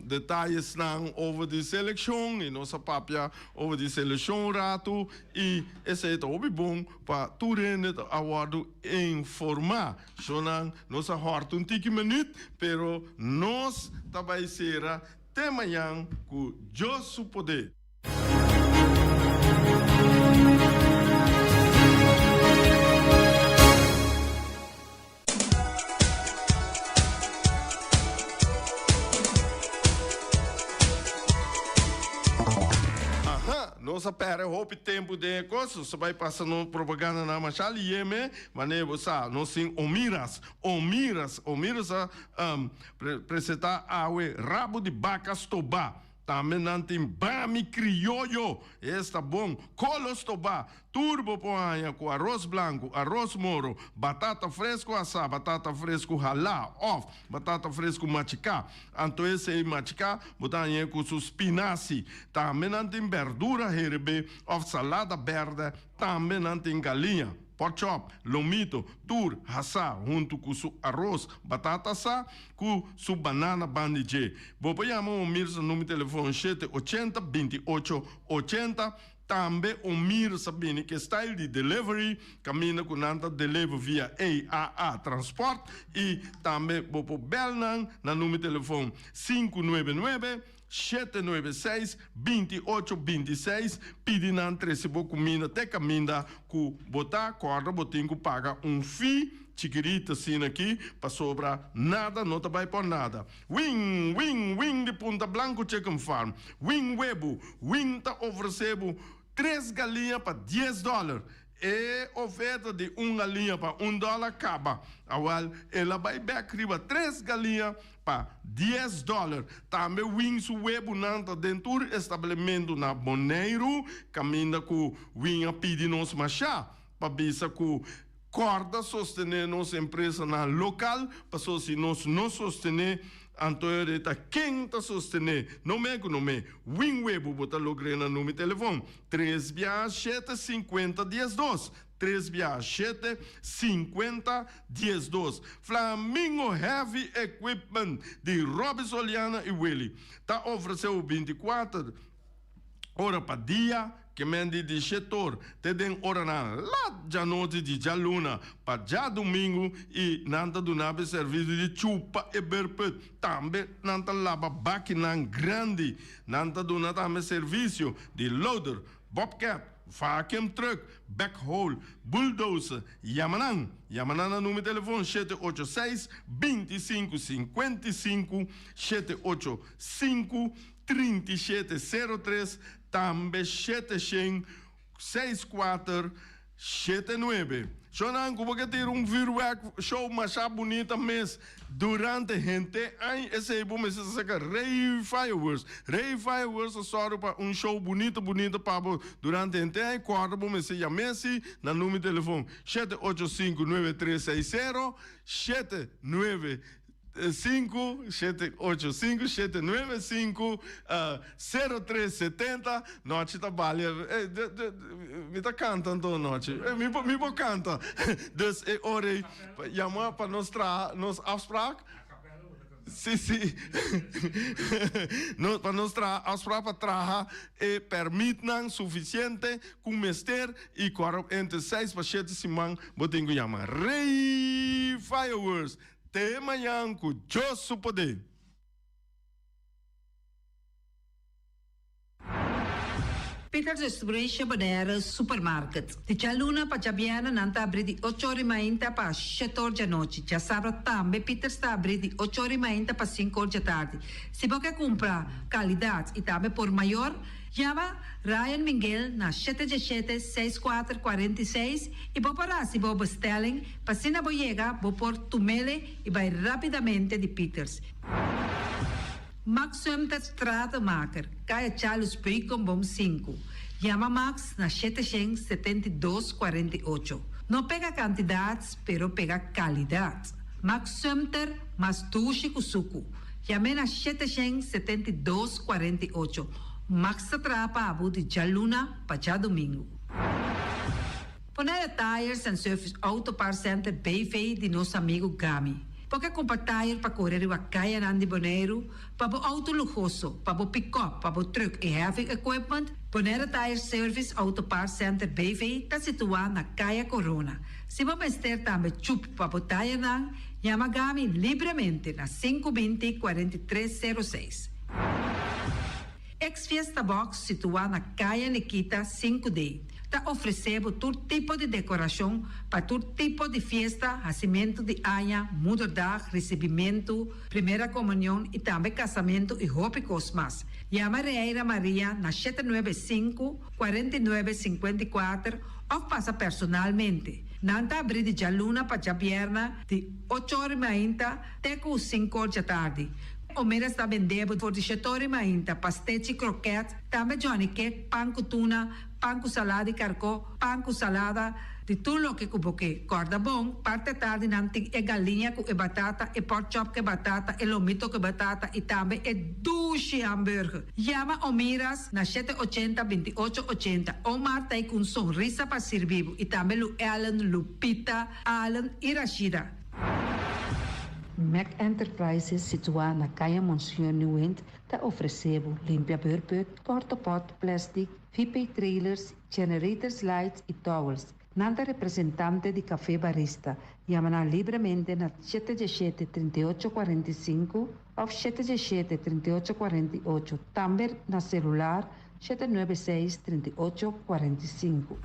detalhes nang over de seleção e nossa papia over de seleção rato e esse é o bom para turene award informar. Shonan, nossa hort um tiki minute, pero nós também será tema yang ku jo su poder. Nossa pera roupa tempo de coisa, você vai passando propaganda na machali yeme, mas você não sim omiras apresentar awe rabo de bacas toba. Também não tem bami criollo, está bom, colos toba, turbo poanha com arroz branco, arroz moro, batata fresco assá, batata fresco halá, off, batata fresco machicá, então esse aí machicá, botanha com suspinaci, também não tem verdura herbe, off salada verde, também não tem galinha. Pork chop, lomito, tur, hassa, junto com su arroz, batata assá, com su banana bandije. Vou chamar o Mirza no meu telefone 780 28 80. Também o Mirza sabine que style de delivery, caminha com nanta deliver via AAA Transport e também vou pôr belnan na número telefone 599 796-2826, pedindo se você comida, te caminha, que botar corda, botinho, paga fee, chiquirita assim aqui, para sobrar nada, não te vai por nada. Wing de Punta Blanco Chicken Farm, Wing Webo, Wing tá oferecendo 3 galinhas para $10. E oferta de 1 galinha para $1 acaba. Agora, ela vai riba 3 galinhas para $10. Também wings web nanta dentro do estabelecimento na Boneiro, caminha com wing a pedir nos machá, para bisa com corda sostener nossa empresa na local, para se nós não sostener Antoine está quem está sostener, não me, wing web, bota logre na número de telefone, 367-50-12. 367-50-12. Flamingo Heavy Equipment de Robson Oliana e Willy. Está oferecendo 24 horas para dia, que mende de setor, te den hora na lá já noite de já luna, para já domingo e nanta do nabe serviço de chupa e berpet, também nanta lava baquinan grande, nanta do nata também serviço de loader, bobcat, vacuum truck, backhoe, bulldozer, Yamanan no número de telefone 786-2555, 785-3703, também 764-79. Shonan, como que ter virtual show mais bonita mês durante a gente, esse é bom, mas esse é Ray Fireworks. Ray Fireworks é só para show bonito para durante a gente, quarta bom, mas é Messi, na número de telefone 785-9360, 785-0370, noite trabalha, me tá cantando noite, me canta, dus ore, chamar para nos afspraak. Sim. Para nossa afspraak para trabalhar e permitem suficiente com mester e entre 6 para 7 semanas, botinho chama Ray Fireworks. Tema yang ku Josu poder. Peter's Distribution Banera Supermarket. De Chaluna pa Chabiana nanta abri di 8 ore mainta pa 7 ore da noite. Já sabe também Peter está abri di 8 ore mainta pa 5 ore da tarde. Se você comprar qualidade e também por maior, Llama Ryan Miguel na 717-6446 e para si bo bestelling, pasina boyega, bo por tumele e vai rapidamente de Peters. Max Sumter Stratenmaker, Kaya Charles Bacon Bom 5. Llama Max na 772-48. No pega cantidades, pero pega qualidade. Max Sumter, mas tushi kusuku. Llame na 772-48. Max atrapa abu de Jaluna para domingo. Poner Tires and Service Auto Parts Center BV de nosso amigo Gami. Porque comprar tire para correr a caia Nandi Boneiro, para o auto luxuoso, para o pick-up, para o truck e heavy equipment, Poner Tire Service Auto Parts Center BV está situado na Caia Corona. Se você ter também chup para o tire não, chama Gami livremente na 520-4306. Ex-Fiesta Box situada na Caia Nikita 5D. Está oferecendo todo tipo de decoração para todo tipo de festa, nascimento de anha, mudança, recebimento, primeira comunhão e também casamento e roupas mais. Llama Reira Maria na 795-4954 ou passa personalmente. Nanta abrir de Jaluna para Jabierna de 8h30 até 5h da tarde. O mês está vendendo por 18h30 pastéis e croquetes, também Johnny Cake, pão com tuna, pão com salada e carcó, pão com salada, de tudo o que cuboque. Corda bom, parte tarde nanti é galinha com batata, e pork chop com batata, e lomito com batata, e também é duche hambúrguer. Llama o Miras na 780-2880, ou Marta com sorriso para servir, e também o Ellen, Lupita, Alan e Rashida. Mac Enterprises, situada na Caia Monsieur Nieuwend, está oferecendo limpia beurput, porta-pot, plastic, VP trailers, generators lights e towels. Nada representante de café barista. Llama livremente na 717-3845 ou 717-3848. Também na celular 796-3845.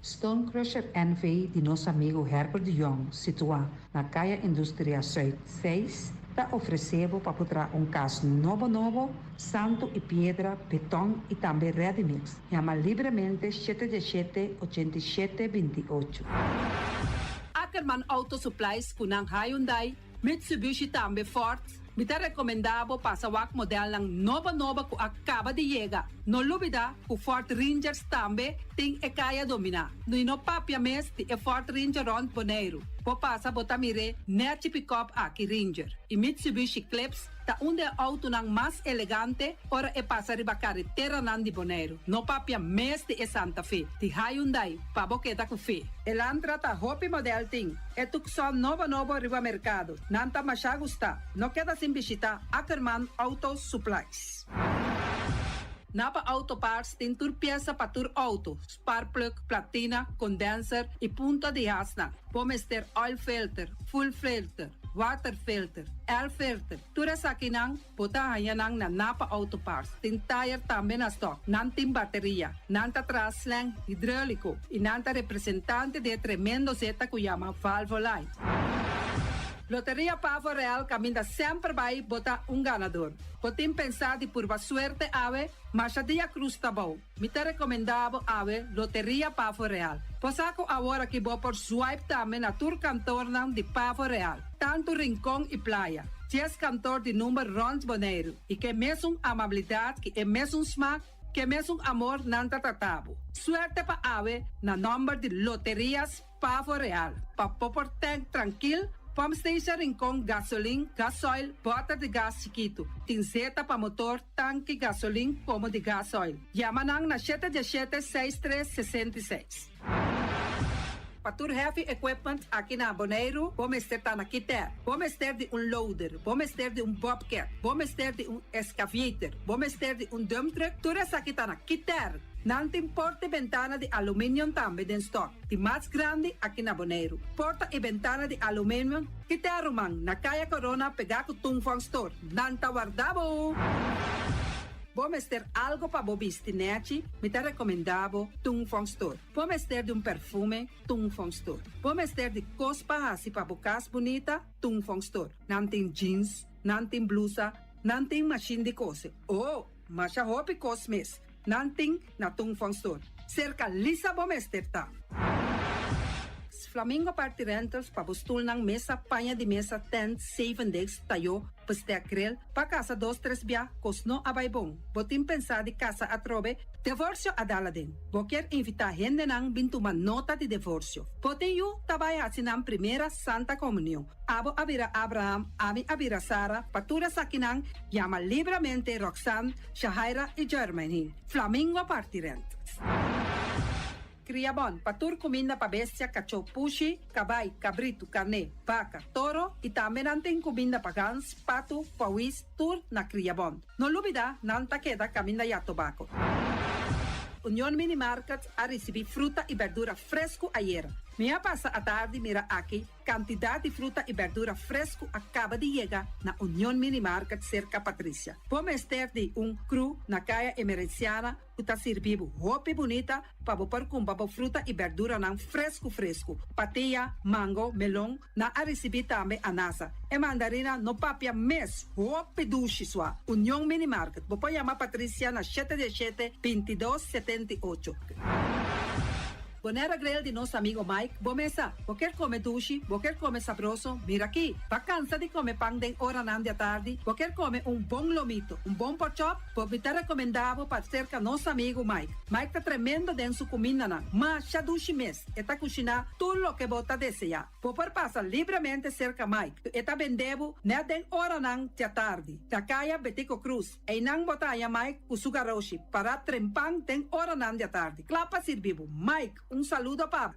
Stone Crusher NV de nosso amigo Herbert de Jong, situado na Caia Indústria Zuid 6, está oferecendo para botar caso novo, santo e pedra, betão e também ready-mix. Chama livremente 717-8728. Ackerman Auto Supplies kunang Hyundai, Mitsubishi também Ford. Me está recomendado para o modelo ng nova que acaba de chegar. No lubida, o Ford Rangers também tem a caia dominar. No papia mês, o Ford Ranger Rond Boneiro. Po passa botamire net pick-up aqui Ranger. E Mitsubishi Eclipse tá auto nang mais elegante ora e passa riba carretera nandi Boneiro. No papia mês de Santa Fe. De Hyundai, pa boqueta com fe. Elantra tá hopi model ting. E tukson novo riba mercado. Nanta masya gusta. No queda sin visita Ackerman Auto Supplies. Napa Auto Parts tem tur pieza para tur auto, spark plug, platina, condenser e punta de asna. Pomester oil filter, full filter, water filter, air filter. Tura sa kinang, puta hayanang na Napa Auto Parts. Tem tire também na stock, nantim bateria, nanta traslang hidráulico e nanta representante de tremendo zeta que chama Valvoline. Loteria Pavo Real caminha sempre vai botar ganador. Podem pensar de por suerte ave, mas a dia cruz tá bom. Me te recomendava ave Loteria Pavo Real. Posaco agora que vou por swipe também na tour cantor de Pavo Real. Tanto Rincón e Playa. 10 cantor de número Rond Boneiro. E que mesmo amabilidade, que é mesmo smack, que mesmo amor nanta tratabo. Suerte pa ave na number de Loterias Pavo Real. Pa popor tank tranquilo. Pump station Rincón, gasolina, gasoil, bota de gás chiquito. Tinzeta para motor, tanque, gasolina, como de gasoil. Yamanang na 717-6366. Patur heavy equipment aqui na Boneiro, vamos ter na Kiter. Vamos ter de loader, vamos ter de bobcat, vamos ter de excavator, vamos ter de dump truck. Tudo isso aqui na Kiter. Não tem porta e ventana de alumínio também em stock. De mais grande aqui na Boneiro. Porta e ventana de alumínio que te arrumam na Caia Corona pegar com Tungfang Store. Não tá guardado. Vamos ter algo para bobistinete, me te recomendavo Tungfang Store. Vamos ter de perfume, Tungfang Store. Vamos ter de cospa assim para bocas bonita, Tungfang Store. Não tem jeans, não tem blusa, não tem machine de cose. Oh, masya hopi kosmes, nanting natung fangstor. Cerca Lisa Bomesterta. Flamingo Party Rentals pabustul ng mesa, panha de mesa, tent, 7 days, tayo, pasteakrel, pa casa 2-3 bia, kosno abaybong. Botim pensa de casa atrobe, divorcio adaladin. Boker invita gente nang bintuman nota de divorcio. Poten yu tabay asinang primera Santa Comunión. Abo abira Abraham, ami abira Sara, patura sakinang, llama libremente Roxanne, Shahaira y Germaine. Flamingo Party Rentals. Criabon, patur comida pa bestia, cachorro, pushi, cabay, cabrito, carne, vaca, toro e também nantem comida pa gans, pato, pauis, tur na Criabon. No lubida, nanta queda caminda ya tobacco. União Mini Market a receber fruta e verdura fresco ayer. Minha passa a tarde mira aqui, quantidade de fruta e verdura fresco acaba de chegar na União Mini Market cerca Patrícia. Vamos ter de cru na caia emergenciana, que está servindo roupa bonita para pôr com fruta e verdura não fresco. Patia, mango, melão, na a receber também anasa. E mandarina no papia mês, roupa duche sua. União Mini Market. Vou chamar Patrícia na 717-2278. Bonera grill de nosso amigo Mike. Bomesa, quer comer duche, quer comer sabroso, mira aqui. Pa cansa de comer pão de hora nan de tarde, quer comer bom lomito, bom pork chop, me tá recomendável para cerca nosso amigo Mike. Mike tá tremendo dentro sua comida na, mas já duche mês, e tá cozinhando tudo o que bota desejar. Por passar livremente cerca Mike, e tá vendendo na den hora nan de tarde. Da caia Betico Cruz, e não botaia Mike o sugaroshi para trempang den hora nan de tarde. Clapa servivo, Mike. Saludo, Pablo.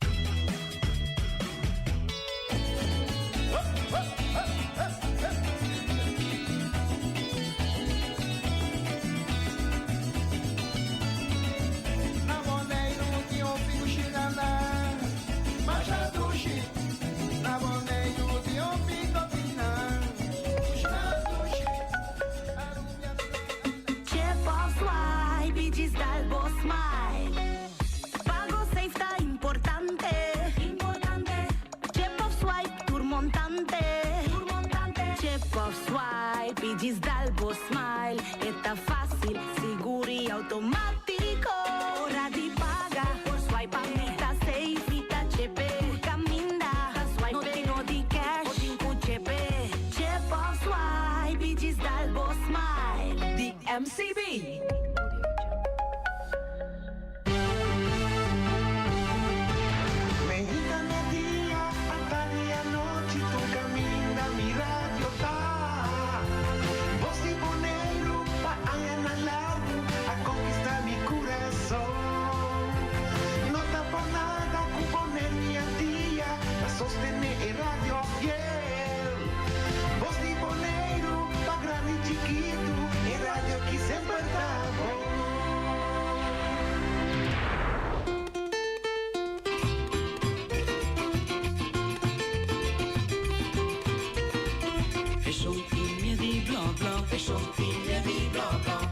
Diz Dalbo Smile, está fácil, seguro e automático. Hora de pagar, por swipe, tá safe, tá chepe. Caminda, swipe, no de cash, o chepe. Chip of swipe, diz Dalbo Smile. The MCB.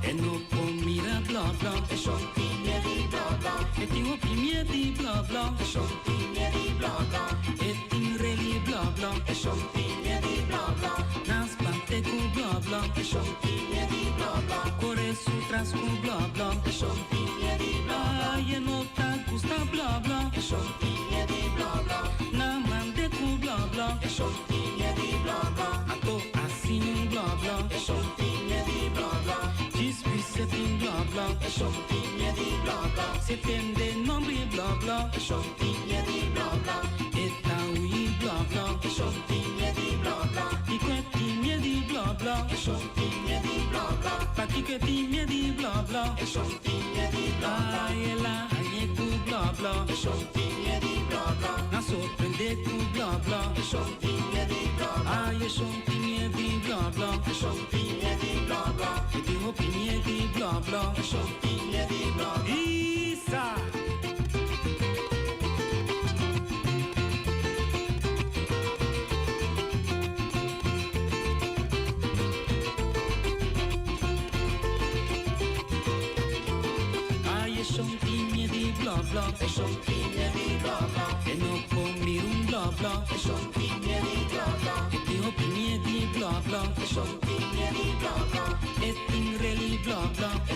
E non mira bla bla, e son piglie di bla bla, e ti opimie di bla bla, e son piglie di bla bla, e ti reli bla bla, e son piglie di bla bla, nas plante cu bla bla, e son piglie di bla bla, core su tras cu bla bla, e son piglie di bla bla, e nota gusta bla bla, e son piglie di bla bla, na mande cu bla bla, e son piglie di bla bla, a to asin bla bla, e son piglie di bla bla. Setting bla bla, e son piglie di bla bla. Setende nombri bla bla, e son piglie di bla bla. E taui bla bla, e son piglie di bla bla. I quetti di bla bla, e son piglie di bla bla. Patichetti di bla bla, e son piglie di bla bla. E la e tu bla bla, e son piglie di bla bla. Na sorprende tu bla bla, e son piglie di bla bla. E son piglie di bla bla, e son piglie di bla bla. E ti opinioni di bla bla, e son piglie di bla bla. Isa! E son piglie di bla bla, e son piglie di bla bla. E non comi un bla bla, e son piglie di bla bla. E ti opinioni di bla bla, e son piglie di bla bla. E ti reli bla bla, e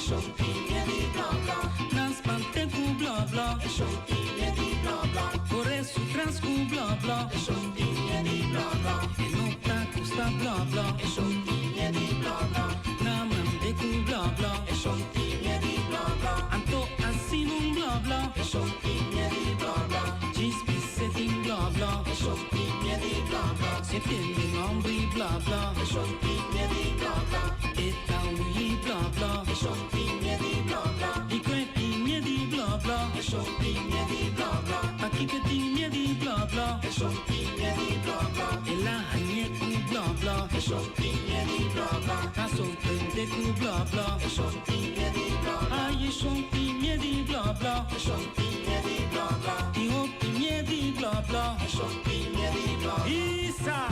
bla, e sontinie di bla bla, e nota custa bla bla, e sontinie di bla bla, naman de ku bla bla, e sontinie di bla bla, anto asinum bla bla, e sontinie di bla bla, cispi setting bla bla, e sontinie di bla bla, setting ombri bla bla, e sontinie di bla bla, e taui bla bla, e sontinie di bla bla, i quetinie di bla bla, e sontinie di bla bla, aquí que tinie di bla bla, e sontinie di bla bla, e la hagne ku bla bla, e sontinie di bla bla, a sorprende ku bla bla, e sontinie di bla bla, ai e sontinie di bla bla, e sontinie di bla bla, ti opinie di bla bla, e sontinie di bla bla, Isa!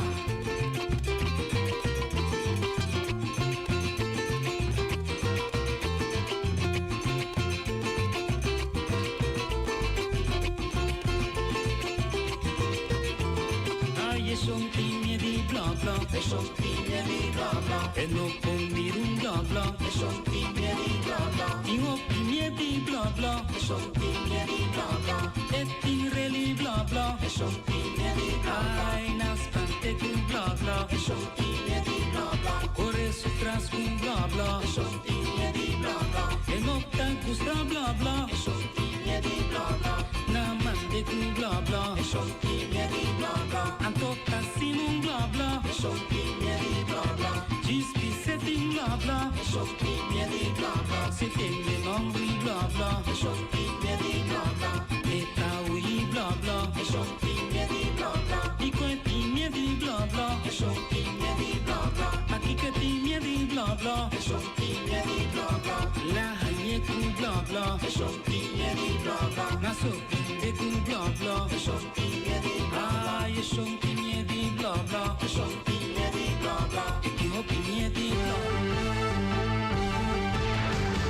E sontinie di bla bla, e sontinie di bla bla, e non condir un bla bla, e sontinie di bla bla, in opinie di bla bla, e sontinie di bla bla, e in reli bla bla, e sontinie di bla bla, ai naspante con bla bla, e sontinie di bla bla, corre su tras con bla bla, e sontinie di bla bla, e nota gusta bla bla, e sontinie di bla bla, namande con bla bla, e sontinie di bla bla, antota sinum bla bla, e sontinie di bla bla, cispi setting bla bla, e sontinie di bla bla, setting ombri bla bla, e sontinie di bla bla, e taui bla bla, e sontinie di bla bla, i quetinie di bla bla, e sontinie di bla bla, aquí que tinie di bla bla, e sontinie di bla bla, la hagne ku bla bla, e sontinie di bla bla, na sorprende ku bla bla, e sontinie di bla bla, ai e sontinie di bla bla, e sontinie di bla bla, e ti opinie di bla bla.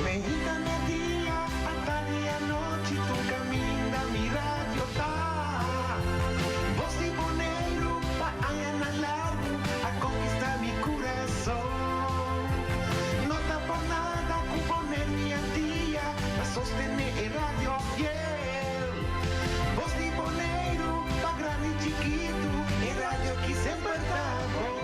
Mexicana día, hasta noche, tu camina, mi radio está. Voz de Boneiro, pa allá en largo, a conquistar mi corazón. No está por nada, con poner mi día, a sostener el radio fiel. Voz de Boneiro, pa grande y chiquito, el radio que siempre está bom.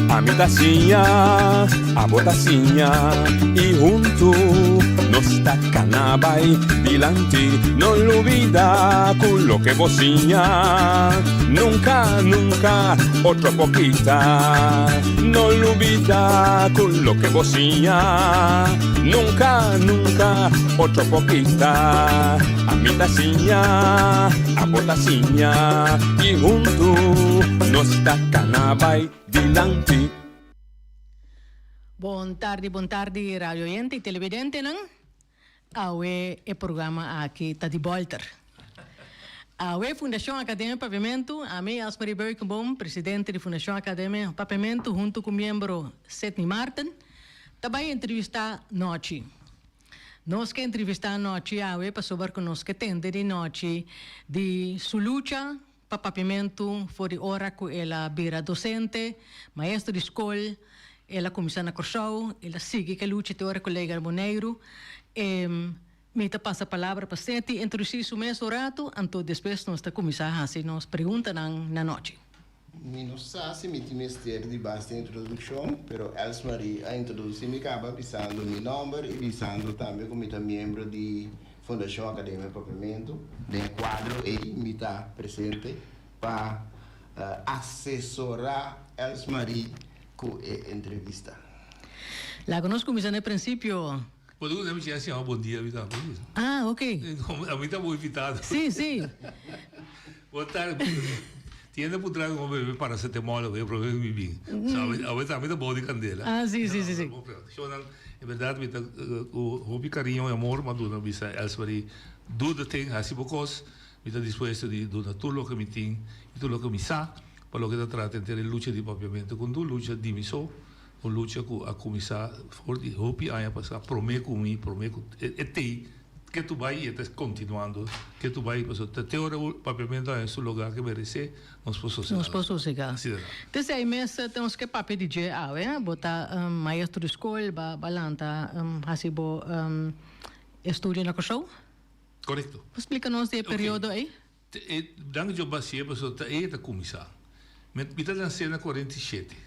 A mi tacinha, a botacinha e junto nos tacanabay dilante, no olvida con lo que bocinha, nunca, nunca otro poquita, no olvida con lo que bocinha, nunca, nunca otro poquita, a mi tacinha, a botacinha e junto nos tacanabay dilante. Buon tardi, radio oyente e televidente ng awe e programa aqui tá de volta. Awe Fundação Academia Pavimento, a mim Asmari Berkenboom, presidente da Fundação Academia Pavimento, junto com o membro Sidney Martin, também entrevistar noite. Nós que entrevistar noite, awe para saber que nós que tende de noite de sua luta para pavimento, fora hora que ela vira docente, maestro de escola. Ela começa na Corsau, ela sigue que luta teórica colega Boneiro. Me passa a palavra para Seti, introduzir o mesmo rato, então depois nós começar a fazer nos perguntas na noite. Não sei se me ministério de basta introdução, mas Elsmarie a introduzir me acaba pisando meu nome e pisando também como membro de Fundação Academia Pavimento, de quadro e me está presente para assessorar Elsmarie com a entrevista. Lá conosco começa no princípio. Podemos dizer assim, bom dia, vida. Ah, ok. A mim está muito invitado. Sim, sim. Boa tarde. Tiene por trás um bebê para ser temor, eu prometo me bem. A vez também está bom de candela. Ah, sim, sim, sim. Em verdade, o hobby carinho e amor, mas dona bisa Elsmarie, tudo tem assim poucos, me está disposto de donar tudo o que me tem, tudo o que me sa, para o que está tratando de luta de papiamento, com duas lutas de missão, uma luta com a comissão forte, hobby aí passar, prometo comigo, prometo, e que tu vai e estás continuando, que tu vai, pues, te ora o papiamento é um lugar que merece, nós possamos Nós posso chegar. Então, aí mesmo temos que papel de dia, botar maestro de escola, balanta, hasibo estudo na show. Correto. Explica-nos o período aí. Dan eu basei, mas eu tá começar. Met na cena 47.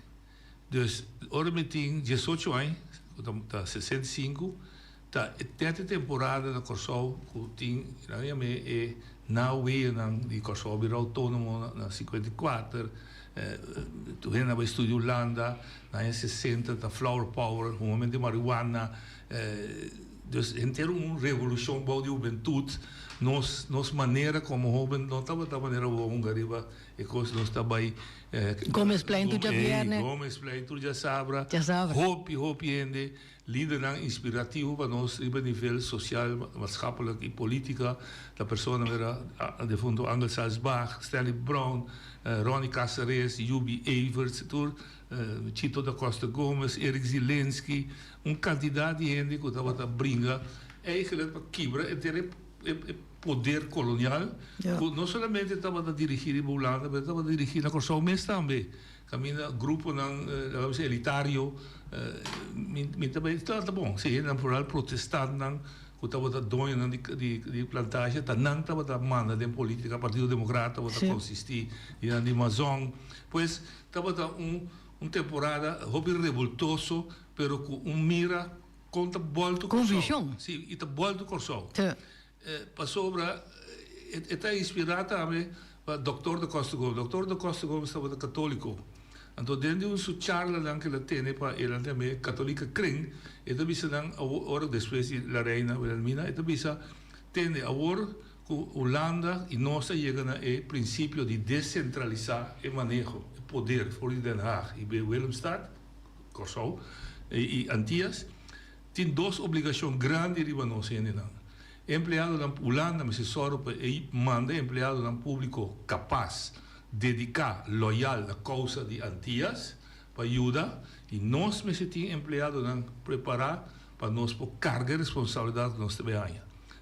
Dus, ora me tem 18 anos, tá 65, tá tenta temporada na Corsol, que tem, na minha na UE, de Corsol, vira autônomo na 54, tu vem na estúdio Holanda, na 60, tá Flower Power, um momento de marihuana, dus inteiro revolução boa de juventude, nos maneira como jovem, não estava da maneira boa húngara, e coisa nós estava aí. Gomes Plein, tu já vierne. Gomes Plein, tu já sabra. Já sabra. Hopi, ende, líder inspirativo para nós, a nível social, maatschappelijk e política. Da pessoa era, de fundo, Angel Salzbach, Stanley Brown, Ronnie Caceres, Jubi Everts, Chito da Costa Gomes, Erik Zelensky, candidato de gente que estava a brincar, eigenlijk para quebrar o poder colonial, não somente estava a dirigir a Holanda, mas estava a dirigir a Corsol Mes também. Caminha grupo elitário, também tá bom, se é plural protestante, que estava a dono de plantagem, não estava a manda de política, Partido Democrata, estava a consistir em Amazon, pois estava uma temporada revoltoso, pero com mira contra volta Corsol. Sim, e volta Corsol. Passou para está inspirado também para Dr. da Costa Gomes. Dr. da Costa Gomes estava católico. Então, dentro de uma charla que ela tem para ela também católica crente, ela bisa dan hora depois de la reina Wilhelmina, ela bisa tem agora que Holanda e nós chegamos ao princípio de descentralizar o manejo, o poder, for Den Haag e Willemstad, Corsol e Antillas, tem duas obrigações grandes de nós empleado na Holanda, mas só para manda empleado na público capaz, dedicar, loyal à causa de Antillas, para ajudar, e nós me temos empleado na preparar para nós por carga de responsabilidade que nós temos.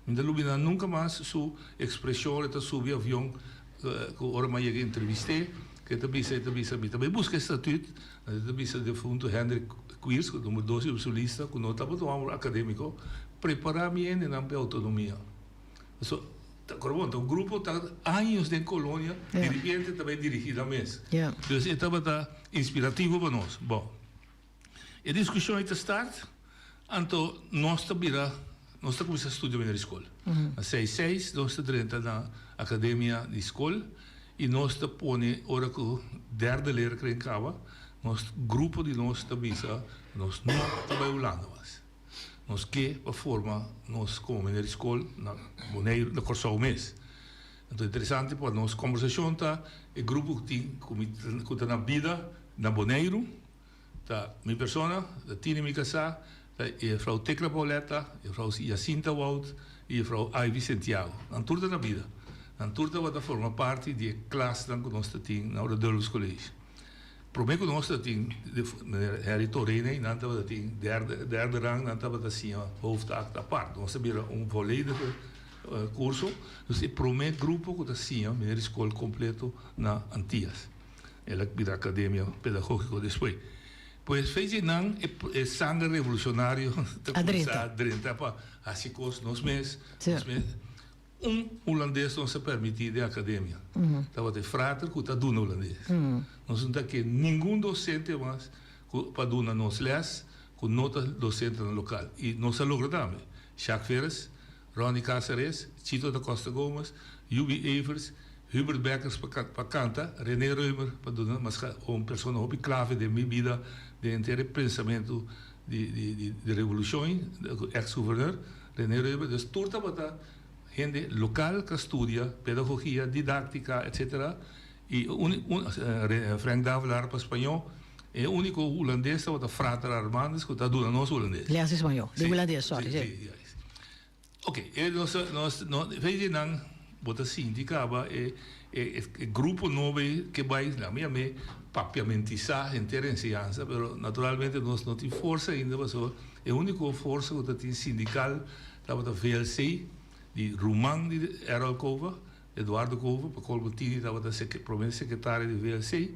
Então, Lubina nunca mais sua expressão, ela subir avião, que hora mais eu entrevistei, que também busca estatuto, também de fundo Hendrik Quirs, que número 12 do solista, que não estava no acadêmico, preparar bem na autonomia. Então, o grupo está anos em colônia, de repente também dirigido a mesa. Então, estava inspirativo para nós. Bom, a discussão está então nós começamos a estudar na escola. Na 6 nós estamos na academia de escola e nós põe hora que o derde leer que acaba, nosso grupo de nós também nós não trabalhamos. Nós que a forma nós como na escola na Boneiro na Corsol Mes. Então interessante para nós conversação tá o grupo que está na vida na Boneiro tá minha persona da Tine Micasa a Frau Tecla Pauleta a Frau Jacinta Wout e a Frau Ivy Santiago na turta na vida na turta vai forma parte de classe que nós temos na hora do colégio. Prometo que nós temos Harry Torene, nós temos derde rang, nós temos assim hoofdact apart. Nós temos volledig curso, dus ik prometo grupo que assim, na escola completo na Antillas, na academia pedagógica depois. Pois fez é sangue revolucionário, adrenta para assim coisas nos meses. Holandês não se permitir de academia. Estava de frater que está dando holandês. Nós não tem que nenhum docente mais para dar nos les com nota docente no local. E nós logramos também. Jacques Veres, Ronnie Caceres, Chito da Costa Gomes, Jubi Evers, Hubert Beckers para cantar, René Reumer para dar uma pessoa hobby clave de minha vida, de inteiro pensamento de revolução, ex-governador, René Reumer. Dus turta para gente local que estudia pedagogia, didáctica, etc. E Frank Davelar para espanhol, é o único holandês que está frater Armandes que está dando nós holandês. Aliás, espanhol, de holandês, sorry. Ok, nós veja não, bota assim, indicava grupo novo que vai na minha papiamentizar inteira ensinança, mas naturalmente nós não temos força ainda, mas é a única força que tem sindical dat was de VLC, die Roeman, die Errol Kova, Eduardo Kova, Paul Bottini, dat was de provinciesecretaris de VLC.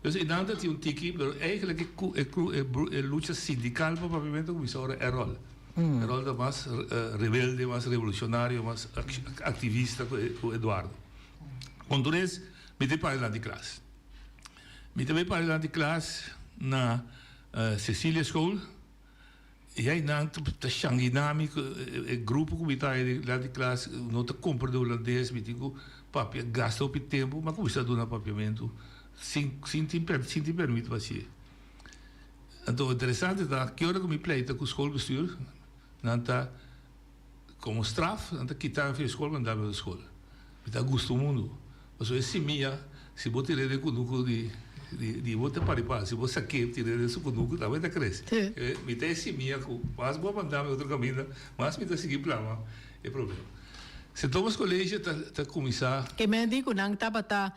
Dus in dat hij een tiki, maar eigenlijk lucha sindical para pavimento comissário Errol. Errol dat was rebelde, was revolucionário, was activista com Eduardo. Contunes, met de para de klas. Met de para de klas na Cecilia School. Jij na de Shanginami grupo que está lá de classe, não te compra do holandês, me digo, papia gasta o tempo, mas como está dando papiamento, sem te permite fazer. Então, interessante é que hora que me pleita com o schoolbestuur, não tá como straf, não tá quitar a escola, mandar para a escola. Me dá gosto do mundo. Mas esse minha, se você tirar com o de você para se você quer tirar isso com o também tá cresce. Me dá esse minha, mas vou mandar outro caminho, mas me dá seguir plano, é problema. Se Thomas Colégio tá começar. Que me digo não tá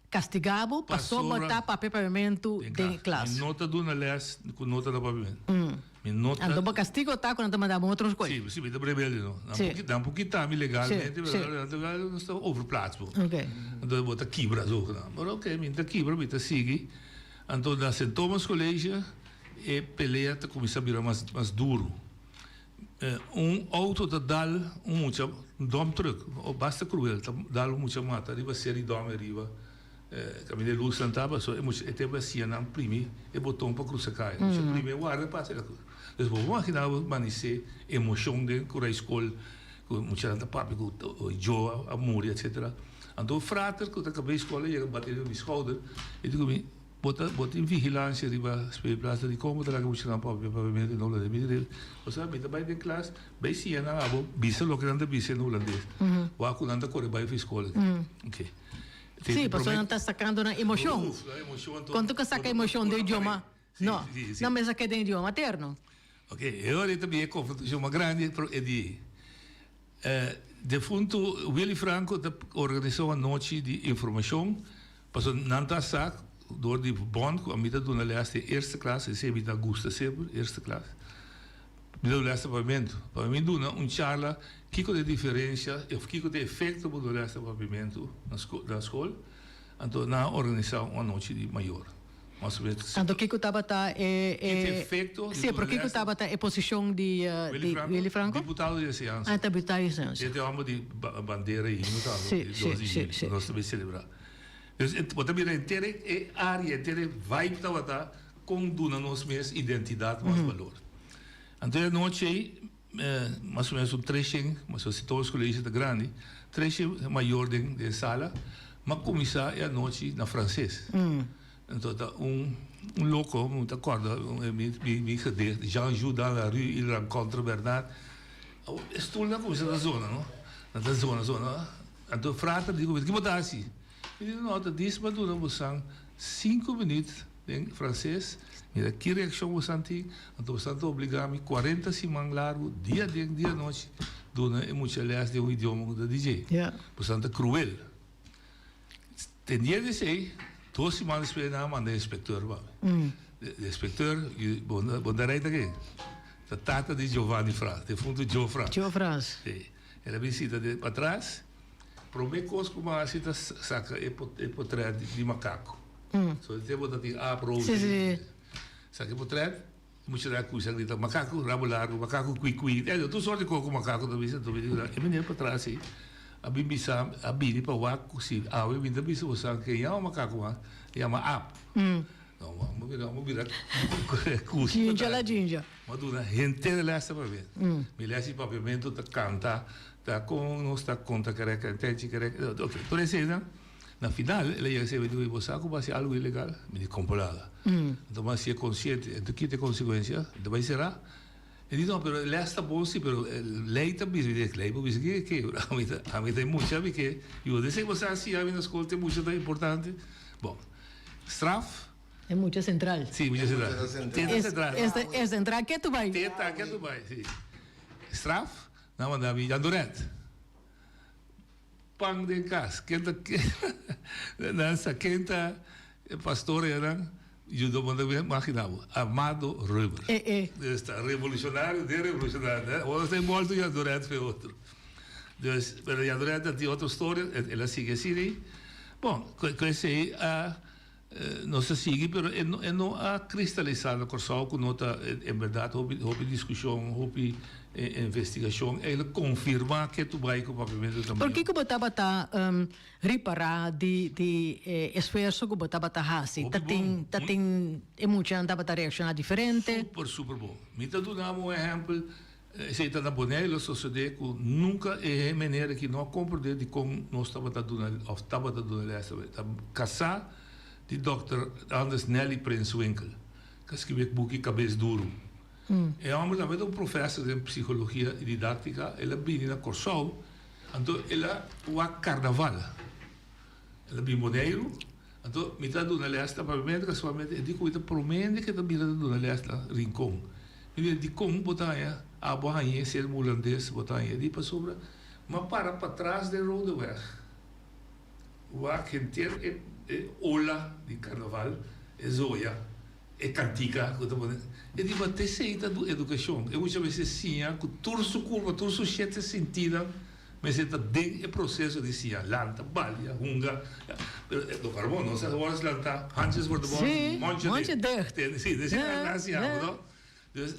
castigado, passou a botar papel pavimento de classe. Nota do na les com nota da pavimento. Nota. Então o castigo tá quando mandamos outras coisas. Sim, me rebelde não. Não porque tá ilegalmente, não está overplaats. Ok. Então bota quebra zo gedaan. Maar oké, minta quebra, minta sigue. Então na St. Thomas College e pelea te começa a virar mais duro. Auto te dal mucha dom truck, basta cruel, dal mucha mata, riba seri dom riba. Caminho de luz sentava, só é tempo assim, não primi, e botão para cruzar cai. Não primi, guarda para ser. Dus we imaginava manice emoção de com a escola, com muita gente papi, com o Joe, a Muri, etc. Então frater que acabei a escola e bater no meu schouder, e digo me, bota em vigilância riba speelplaats die komen daar moet je dan papi pavimento no de midden. Você sabe, tá bem de classe, bem sim, na abo, bisa lo que anda bisa no holandês. Wa ku nanda corre bem para escola. OK. Sim, porque não está sacando na emoção. Quando tu saca a emoção do idioma, não, não me saca do idioma materno. Ok, e ora também é confrontação uma grande é de defunto Willy Franco organizou uma noite de informação, passou nanta sac door die bond kwam met dat doen de laatste eerste klas, en 7 agosto sempre eerste klas. Met de laatste pavimento, pavimento doen een charla, kiko de diferença, of kiko de efecto do laatste pavimento na school, en toen na organizar uma noite de maior. Então, Kiko Tabata é. Sim, porque Kiko Tabata é posição de Willy Franco? Deputado de Ciência. Ah, deputado de Ciência. Ele é homem de bandeira e não sim. Nós também celebramos. Então, também a inteira área, a inteira vibe Tabata, conduz nos meus identidade, mais valor. Então, a noite, mais ou menos 3, mas se todos os colégios da grande, 3 maior de sala, mas começar a noite na francês. Então, louco, não te acorda, me gedicht, Jean-Jules dans la rue, il rencontre Bernard. Estou na coisa da zona, não? Na zona. Então, frata, digo, que botar assim? E digo, não, diz, mas tu não você 5 minutos em francês, e que reação você tem? Então, você está obrigado a 40 semanas largo, dia noite, dona é muito aliás de idioma da DJ. Você está cruel. Tem dia de ser. 2 semanas depois, eu mandei o inspector. O inspector, bondarei daqui. A tata de Giovanni Franz, de fundo Joe Franz. Joe Franz. Ela visita para trás, primeira coisa que uma cita saca é portrait de macaco. Só tem botar de prova. Saca portrait, muito da coisa grita macaco, rabo largo, macaco cui. Tu sorte com o macaco da visita, e menina para trás assim. A bisa a bini pa waku si awe minta bisa usang ke ya macaco ma ya ma ap não mo vira cusi jinja madura gente de lá está para ver me lá si pavimento ta canta ta com nos ta conta careca entende careca ok por isso na final ela ia se veio você como se algo ilegal me di comprada então mas se é consciente então que tem consequência então vai será. E diz, não, pero ele está bom, sim, pero lei também, lei, porque a mim tem muita, porque eu disse que você assim, a minha escola tem muito importante. Bom, straf. É muito central. Sim, muito central. É central, que tu vai? Que tu vai, sim. Straf, não mandava ir andorete. Pang de casa, quenta, dança, quenta, pastor, eu não me imaginava. Amado Rubber. Está revolucionário, de revolucionário, né? Hoje tem muito já durante foi outro. Dus, mas já durante tem outra história, ela sigue assim. Bom, conheci não se sigue, mas não a cristalizar o corsal com nota, em verdade, houve discussão, houve investigação, ela confirma que tu vai com o pavimento também. Por que você bata reparar de esforço que você bata hasi? Tem muita anda bata reaccionar diferente. Super bom. Me tá dando um exemplo. Se está na Bonello, sucede que nunca é maneira que não compreende de como nós estava dando essa vez. Casar de Dr. Anders Nelly Prenswinkel, que escreveu o book Cabeça Duro. É um professor de psicologia e didática, ele vem na Corsol, então ele é carnaval. Ele vem Bonello, então me está dando essa pavimento, que somente digo que promete que está dando essa rincão. E de como botar a borrainha, ser holandês, botar aí, de para sobre, mas para trás da rodovia. O que inteiro é ola de carnaval, é zoia, é cantica, e de bater seita da educação. Eu muitas vezes sim, com turso curva, turso sete sentido, mas está dentro do processo de sim, lanta, balha, hunga, do carbono, não sei horas lanta, antes por debaixo, monte de, sim, desse assim, não? Dus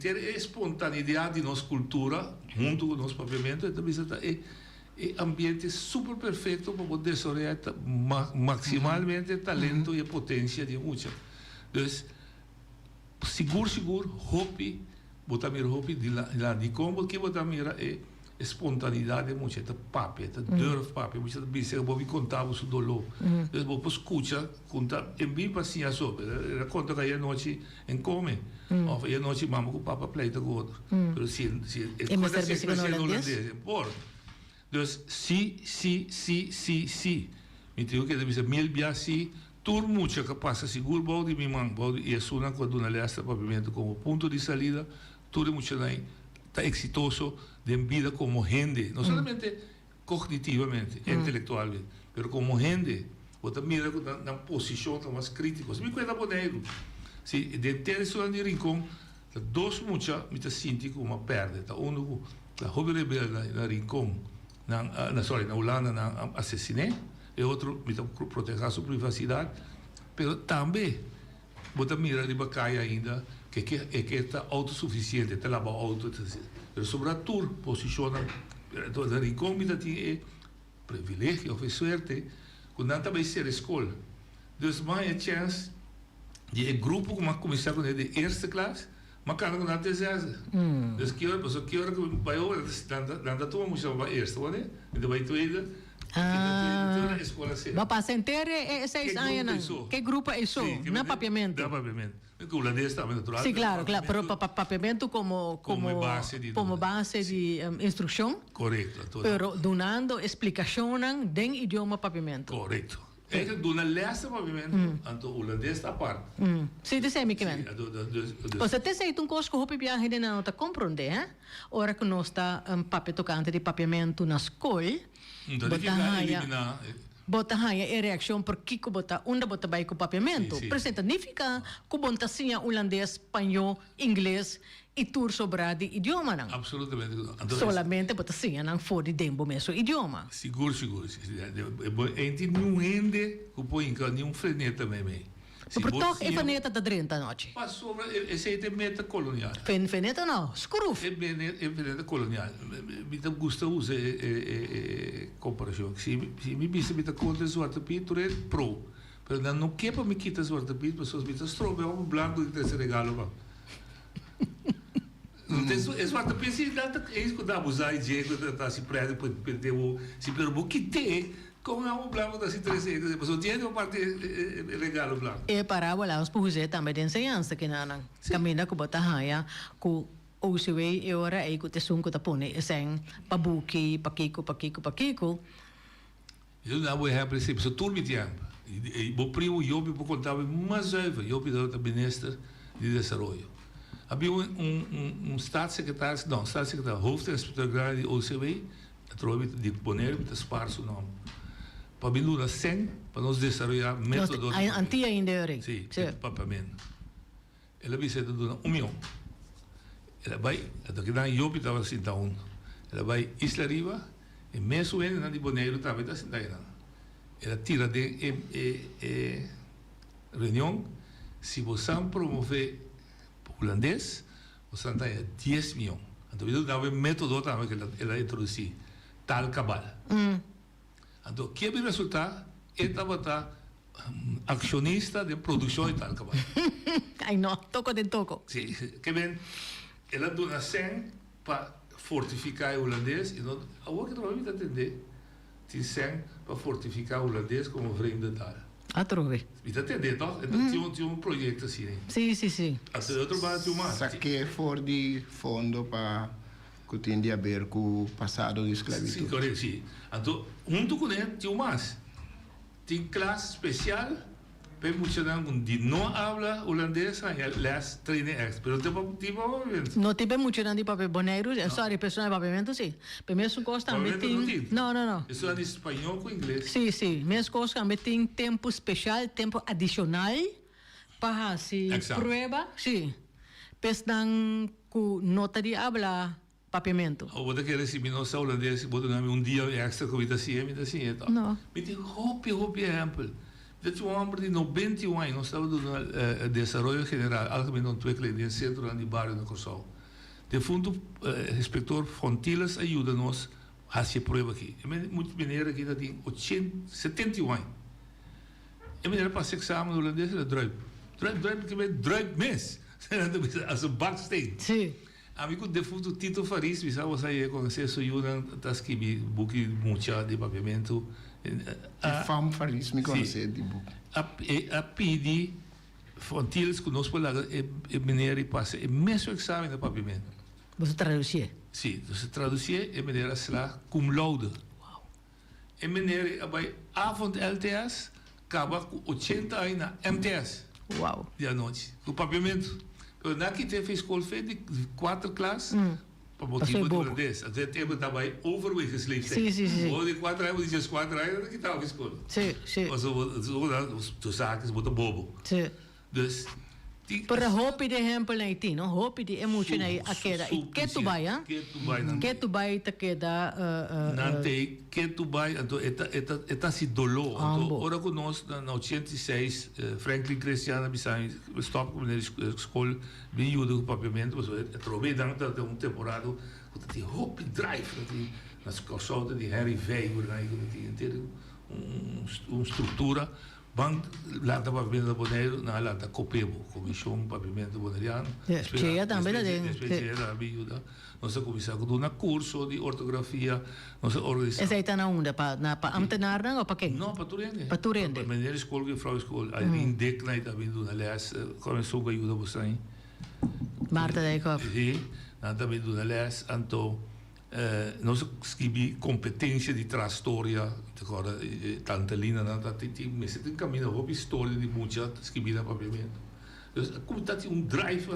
ter a espontaneidade de nossa cultura, junto com o nosso pavimento, é ambiente super perfeito para poder desarrollar maximalmente talento e a potência de muita. Dus, seguro, hopi, botar mira hopi de lá de como que botar mira é espontaneidade de muita, é papi, é durf papi, muita vez eu vou me contar o seu dolor. Dus vou escutar, contar, em bem paciência sobre, ela conta que a noite em come. Of a noite mama com o papa pleita com outro. Pero se é mais serviço holandês. Por. Dus sim. Me digo que deve ser mil biasi, tur mucha que passa seguro balde mi man, balde e suna quando na lesta pavimento como ponto de salida, tur mucha daí está exitoso de vida como gente, não somente cognitivamente, intelectualmente, pero como gente, você mira na posição mais crítica. Me cuida Bonello. Se de ter isso no rincão, dois mucha me sinto como uma perda. Um da hobby rebelde na rincão, na Holanda na assassiné, e outro me proteger a sua privacidade, mas também você mira de bacana ainda que está autossuficiente, está lá auto, mas sobretudo posiciona na rincão me tem privilégio, ou sorte, quando não também ser escola, dus mais chance de grupo como começar com ele de eerste classe, mas cara com nada zesde. Dus que hora que vai hoje, nada toma muito para eerste, né? E depois tweede. A escola passa inteira é 6 anos. Que grupo é isso? Na papiamento. Na papiamento. Que o holandês também natural. Sim, claro, pero papiamento como base de instrução. Correto. Pero donando explicação em idioma papiamento. Correto. É que do leste pavimento, então o holandês está a parte. Sim, desemicamente. Você tem feito coisa que o hopi viaje de não está compreender, hein? Ora que nós está papel tocante de papiamento na escola, bota raia é reação por que bota onde bota vai com papiamento. Presenta significa que bota sim holandês, espanhol, inglês e tur sobre de idioma não. Absolutamente. Solamente bota sim não fora de tempo mesmo idioma. Seguro. Enti não ende que põe em nenhum freneta também. Portanto, é feneta da 30 noite. Mas sobre esse é meta colonial. Feneta não, escuro. É feneta colonial. Me gusta usar comparação. Se me visse me conta zwarte piet, tu é pro. Mas não quer para me quitar zwarte piet, pessoas me estrobe um branco de esse regalo. É zwarte piet se é isso que dá abusar e diego tá se prende para perder o se perder que tem. Como é um branco da C13, a pessoa tem uma parte regalo branco. É parábola, os pujé também de ensinança que não caminha com bota raia, com o seu é hora aí que te sunco da pone, assim, pabuki, paquico. Eu não vou errar princípio, só tudo me tempo. E o primo Job vou contar mais jovem, Job da ministra de desenvolvimento. Havia staatssecretário, hoofdinspecteur-generaal de OCW, trouxe de Bonello, de Sparso nome. para mim dura 100 para nós desarrollar método de Antia ainda é sim, papamento. Ela vai ser dura 1 milhão. Ela vai, até que dá em Yopi estava assim down. Ela vai Isla Riba e mesmo ele na de Bonaire estava assim daí. Ela tira de reunião se você promover holandês, você tem 10 milhões. Então, eu dava um método também que ela introduziu, tal cabal. Então, o que vai resultar? Ele estava acionista de produção de tal cabal. Ai, não, toco de toco. Sim, que bem, ela dona 100 para fortificar o holandês, e não, agora que trabalho para atender, tem 100 para fortificar o holandês como vreemde taal. Trove. Está entendendo, toch? Tinha um projeto assim, né? Sim. Até outro trabalho mais. Saquei for de fundo para que tem a ver com o passado de escravidão. Sim, correto, sim. Então, junto com ele, tinha mais. Tem classe especial para muitos que não falam holandês, e les treinem ex. Pero tipo movimento. Não tive muito de papel boneiro, sorry, pessoal de papiamento, sim. Mas mesmo coisa também tem... Não. Isso é em espanhol com inglês. Sim. Mesmo coisa também tem tempo especial, tempo adicional, para se prueba, sim. Pesdan com nota de habla papiamento. Ou você quer receber nossa holandês, você dar dia extra com assim, então. Não. Me tem hopi exemplo. Dat is een homem de 91 anos, nós estávamos no desenvolvimento general, algemeen ontwikkeling in het centrum de barrio de Corsal. De fundo, inspector Fontilas ajuda-nos a fazer prova aqui. Muitas maneiras aqui já tem 71 anos. E maneira para esse exame holandês é druip. Druip que é druip mesmo. Als een baksteen. Sim. Amigo, de fundo, Tito Faris, we zouden zeggen, conhecer ajuda, das que me buque mucha de papiamento. Fam Faris me conhece de book. A pedir Fontilas conosco lá, e maneira e passa, e mesmo exame de papiamento. Você traduzir? Sim, você traduzir e maneira será cum laude. E maneira, vai avond LTS, acaba com 80 anos na MTS. Uau. De à noite. O papiamento. Eu naquele tempo fiz escola de 4 classes. Para motivo de holandês. Até tempo também overweight leeftijd. Sim. Ou de 4 anos, de 4 anos, que estava na escola. Sim. Mas os zaken moeten bobo. Sim. Dus... Para hopi de exemplo na Haiti, não? Hopi de emoção aí a queda. E que tu vai, hein? Que tu vai te queda... Não tem, que tu vai, então, é se dolor. Então, ora que nós, na 86, Franklin Cristiana, stop com a escola, bem ajuda com o papiamento, mas eu trovei dentro de temporada, que tem hopi drive, nas corsotas de Harry Weber, tem uma estrutura, Bank lata papiamento boneiro na lata Copebo, Comissão Papiamento Boneriano. Cheia também da Cheia da ajuda. Nós começamos com um curso de ortografia, nós organizamos. Essa aí está na onda, para ambtenaar ou para quem? Não, para Turende. Para Turende. Para meneer escola e vrouw escola. In dek na ita bindu na les, começou com ajuda você. Marta Dijkhoff. Sim, na ita bindu na les, então nós escrevi competência de trastoria, agora tanta linha, nada tem mas tem caminho hobby história de muita escrevi na papiamento. Como está um drive,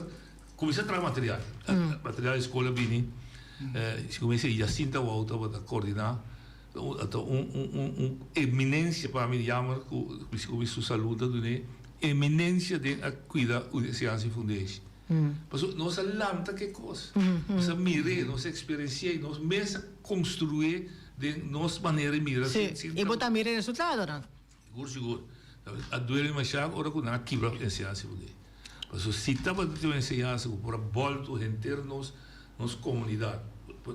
começa a trazer material, material escola bini, se começa a Jacinta Walter para coordenar, eminência para mim chama, como isso saluda do né, eminência de a cuidar da ciência foundation. Mas nós lanta que coisa, nós mirar, nós experienciar, nós mesmo construir de nossa maneira de mirar. Sim, e botar mirar resultado, não? Seguro. A doer mais chave, ora que não quebra a ciência foundation. Mas se estava de ter ciência para voltar a internos, nossa comunidade,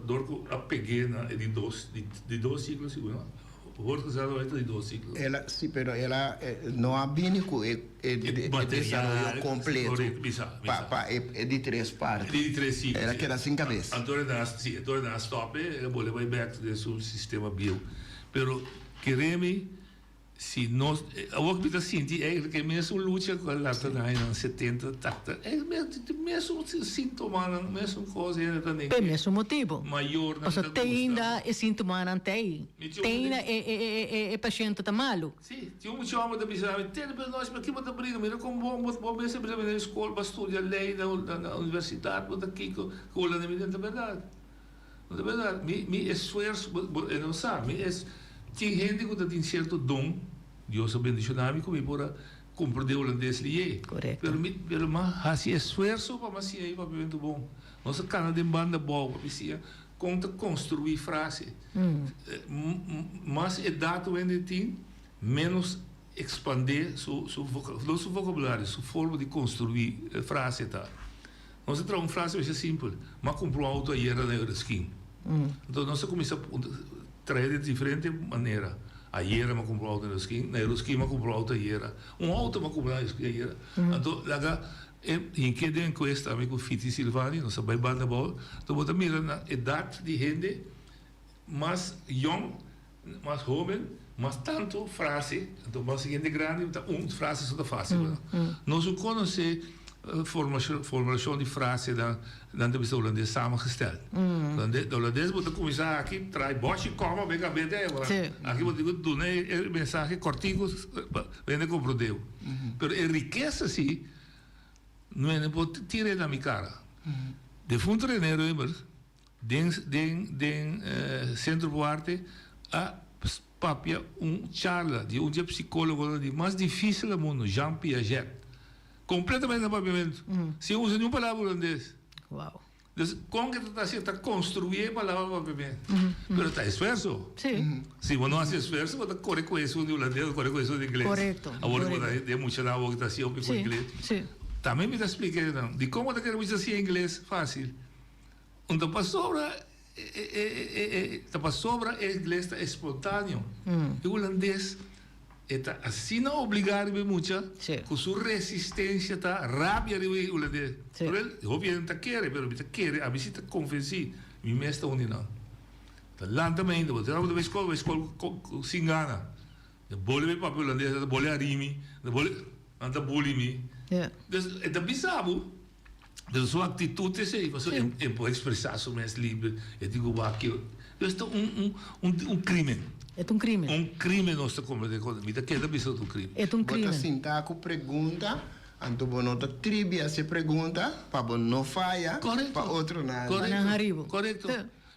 dor a peguei de dois ciclos, seguro. Porque já não é de 2 ciclos. Ela, sim, pero ela não há bínico desenvolvimento completo. É de 3 partes. De 3 ciclos. Ela queda sem cabeça. Então, na stop, eu vou levar back to o sistema bio. Pero, queremos, se nós... O que eu sinto é que mesmo luta com a lata na 70, é mesmo sintoma, mesmo coisa também. É mesmo motivo. Maior na vida. Tem ainda é sintoma não tem. Tem ainda é paciente tá malo. Sim, tinha um chama da bizarra, tem para nós para que bota briga, mira como bom mesmo para na escola, para estudar lei na universidade, para aqui com a verdade. Na verdade, me esforço, não sabe, tem gente que tem certo dom, Deus abençoe como para compreender o holandês ali. Correto. Pero mas há esforço para mas aí para muito bom. Nossa cana de banda boa, para conta construir frase. Mas é dado onde tem menos expandir seu vocabulário, sua forma de construir frase tá. Nós temos uma frase muito simples, mas comprou um auto aí na Euroskin. Então nós começamos a trazer de diferente maneira. Ayer me comprou auto na Euroskin me comprou auto ayer. Auto me comprou ayer. Então lá em que de encuesta amigo Fiti Silvani, nós vai banda bola, então bota mira na idade de gente mais young, mais jovem, mas tanto frase, então mas seguinte grande, frase só fácil. Nós conhecemos formação de frase da entrevista holandesa samengesteld. De holandês moet começar aqui, traz boche como bem cabelo aqui vou dizer do né mensagem cortinho vem compreendeu. Pero a riqueza sim não é pode tirar da minha cara. De fundo treneiro den centro de arte a papia charla de psicólogo de mais difícil do mundo, Jean Piaget. Completamente no papiamento. Sem usa nenhuma palavra holandês. Uau. Então, como que tu está construindo a palavra papiamento? Mas está esforço. Sim. Se você não faz esforço, você corre com isso de holandês, corre com isso de inglês. Correto. Agora, você tem muita na boca, está com inglês. Sim. Também me expliquei, de como você quer dizer em inglês, fácil. Então, para sobra, o inglês está espontâneo. E o holandês está assim não obrigado muito com sua resistência tá rápida de holandês. Ele obviamente quer, mas quer a visita convenci me mesta onde não. Tá lá também, do trabalho da escola sem gana. De bole para holandês, de bole arimi, de bole anda bole me. Dus é bizarro. Dus sua atitude é assim, você pode expressar sua mais livre. Eu digo aqui, dus é crime. É um crime. Um crime nós estamos de economia. Que é um crime. É um crime. Bota assim, tá com pergunta, então bonota trivia se pergunta, para não falha, para outro nada. Correto.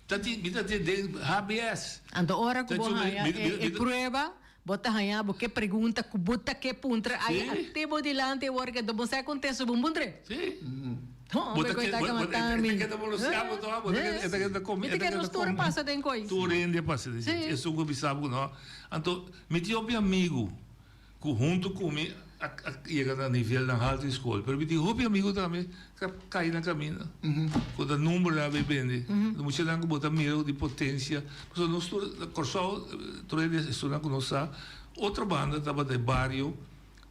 Tati, mita de HBS. Então ora que você é prova, bota hanha, porque pergunta, que bota que puntra, aí até bo dilante ora que do você acontece bom puntre. Sim. Bota que tá matando. Mita que nos tour passa den coisa. Tour ende passa. Isso que bisabo não. Então, me tinha um amigo que junto comigo chega no nível da alta escola. Pero me tinha um amigo também cai na caminho. Quando o número da bebende, muita gente que bota medo de potência. Porque nós corso três estudantes que nós outra banda estava de barrio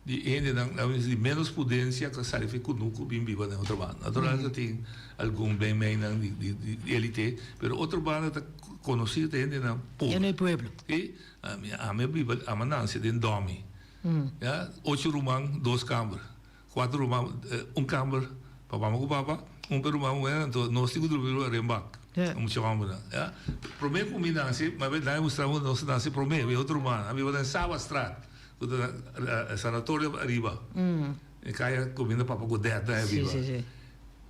de de menos potência que sai fica no bem viva na outra banda. Naturalmente tem algum bem de elite, pero outra banda está conhecida ainda na povo. No pueblo. E a minha viva a manância de dorme. 8 rumang, 2 câmaras. 4 rumang, 1 câmara para mama com papa, 1 per rumang, então nós temos que dormir rembac. Muito chamamos, né? Primeiro combinância, mas daí mostramos nós nasce primeiro, outro rumang, havia uma sábado estrada. Sanatório arriba. E caia comendo papo com deta, né, viva.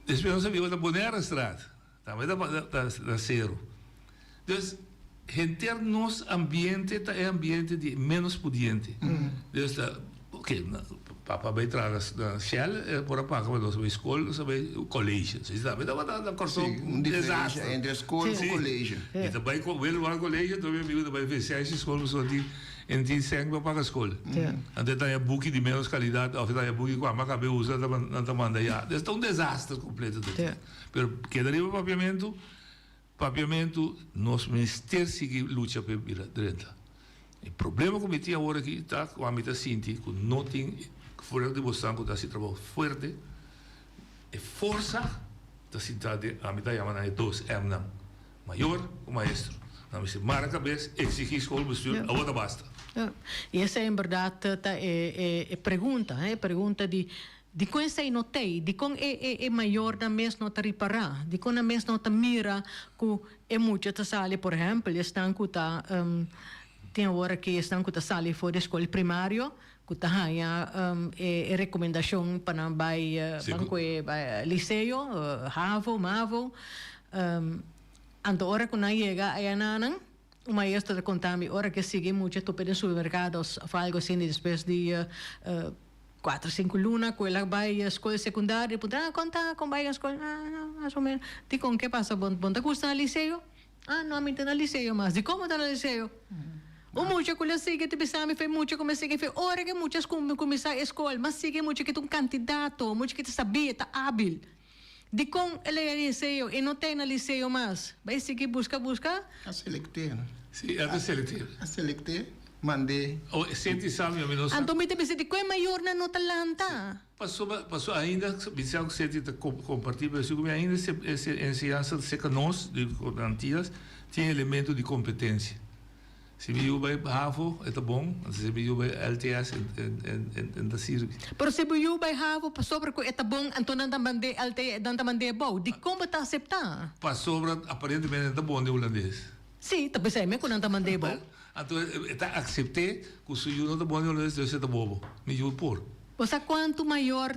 Depois nós viva da Bonera estrada. Também da zero. Então, internos ambiente é ambiente de menos pudiente. Então, ok, papa vai trazer na Shell, por a paga, mas nós escola, nós o colégio. Você sabe, da corção desastre entre a escola e o colégio. E também quando ele vai ao colégio, também viu também fez a escola só de en die zijn we pakken school. En dit je boekje die menos kwaliteit, of dat je boekje kwam, maar kan usar na manda ja. Dat is een desastre completo. Pero quedaria papiamento, nós ministério sigue luta para direita. O problema que me tinha agora aqui está com a mita sinti, que não tem fora de Boston, que está se trabalhando forte, e força da cidade, a mita chama na 2M, maior o maestro. Dan is maar een cabeça, exigir schoolbestuur, agora basta. E essa é, em verdade, pergunta, pergunta de como você notei, de como é maior da mês não reparar, de como a mês não mira que é muito da sala, por exemplo, estão com tem hora que estão com a sala fora da escola primária, que está a recomendação para vai banco liceu, HAVO, MAVO, anta hora que não chega aí nanang un maestro de contami, ahora que sigue mucho, tú en supermercados o algo así, y después de 4 o 5 lunas, que ela vai à escola secundária, conta com vai à escola, mais ou menos. Di com que passa, bom te custa no liceu? Não, me está no liceu, mas de como está no liceu? O mucho que sigue, te pensava, me fez muito, como sigue, fez hora que muitas começar a escola, mas sigue muito que tu um candidato, muito que te sabia, está hábil. De com ele é liceu e não tem no liceu mais, vai seguir busca. A selecter. Sim, é seletivo. A selecter, mandei. O sente sabe, eu não sei. Então me te pensa de qual é maior na nota lanta. Passou ainda, pensava que você compartilhar, mas ainda essa ensinança de nós, de antigas, tem elemento de competência. Se eu vai HAVO, é bom. Se eu vai LTS, é da serviço. Pero se eu vai HAVO, sobre que é bom, então não também LTS, não também é bom. De como está aceitar? Sobre aparentemente é bom de holandês. Sim, também sei, mas não também é bom. Então, está aceitar que o senhor não é bom de holandês, deve ser bom. Me juro por. Você quanto maior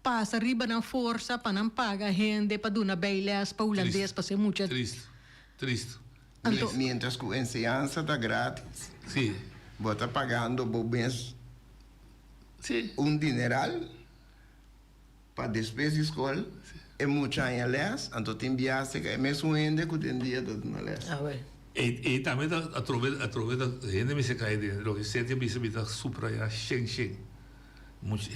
passa riba na força para não pagar rende para dar bailes para holandês para ser muito triste. Mientras que a enseñanza está grátis, sí. Vos estás pagando por mes un dineral para después de escola, é mucho años les, entonces te enviaste que é mesmo gente que tem dia de não les. E também através da gente me se cai de lo que sente me se me dá supra ya Sheng.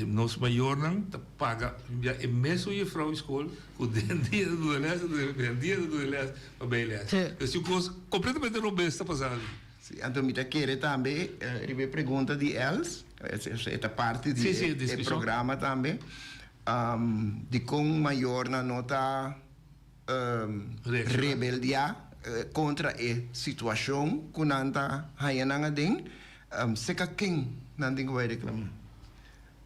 Nós maior não paga é mesmo e frau escola o dia do les para bailar. Esse coisa completamente não bem está passando. Sim, então me quer também ribe pergunta de Els, essa parte do programa também, de como maior na nota rebeldia contra a situação que não está haiananga den, se que quem não tem que vai reclamar.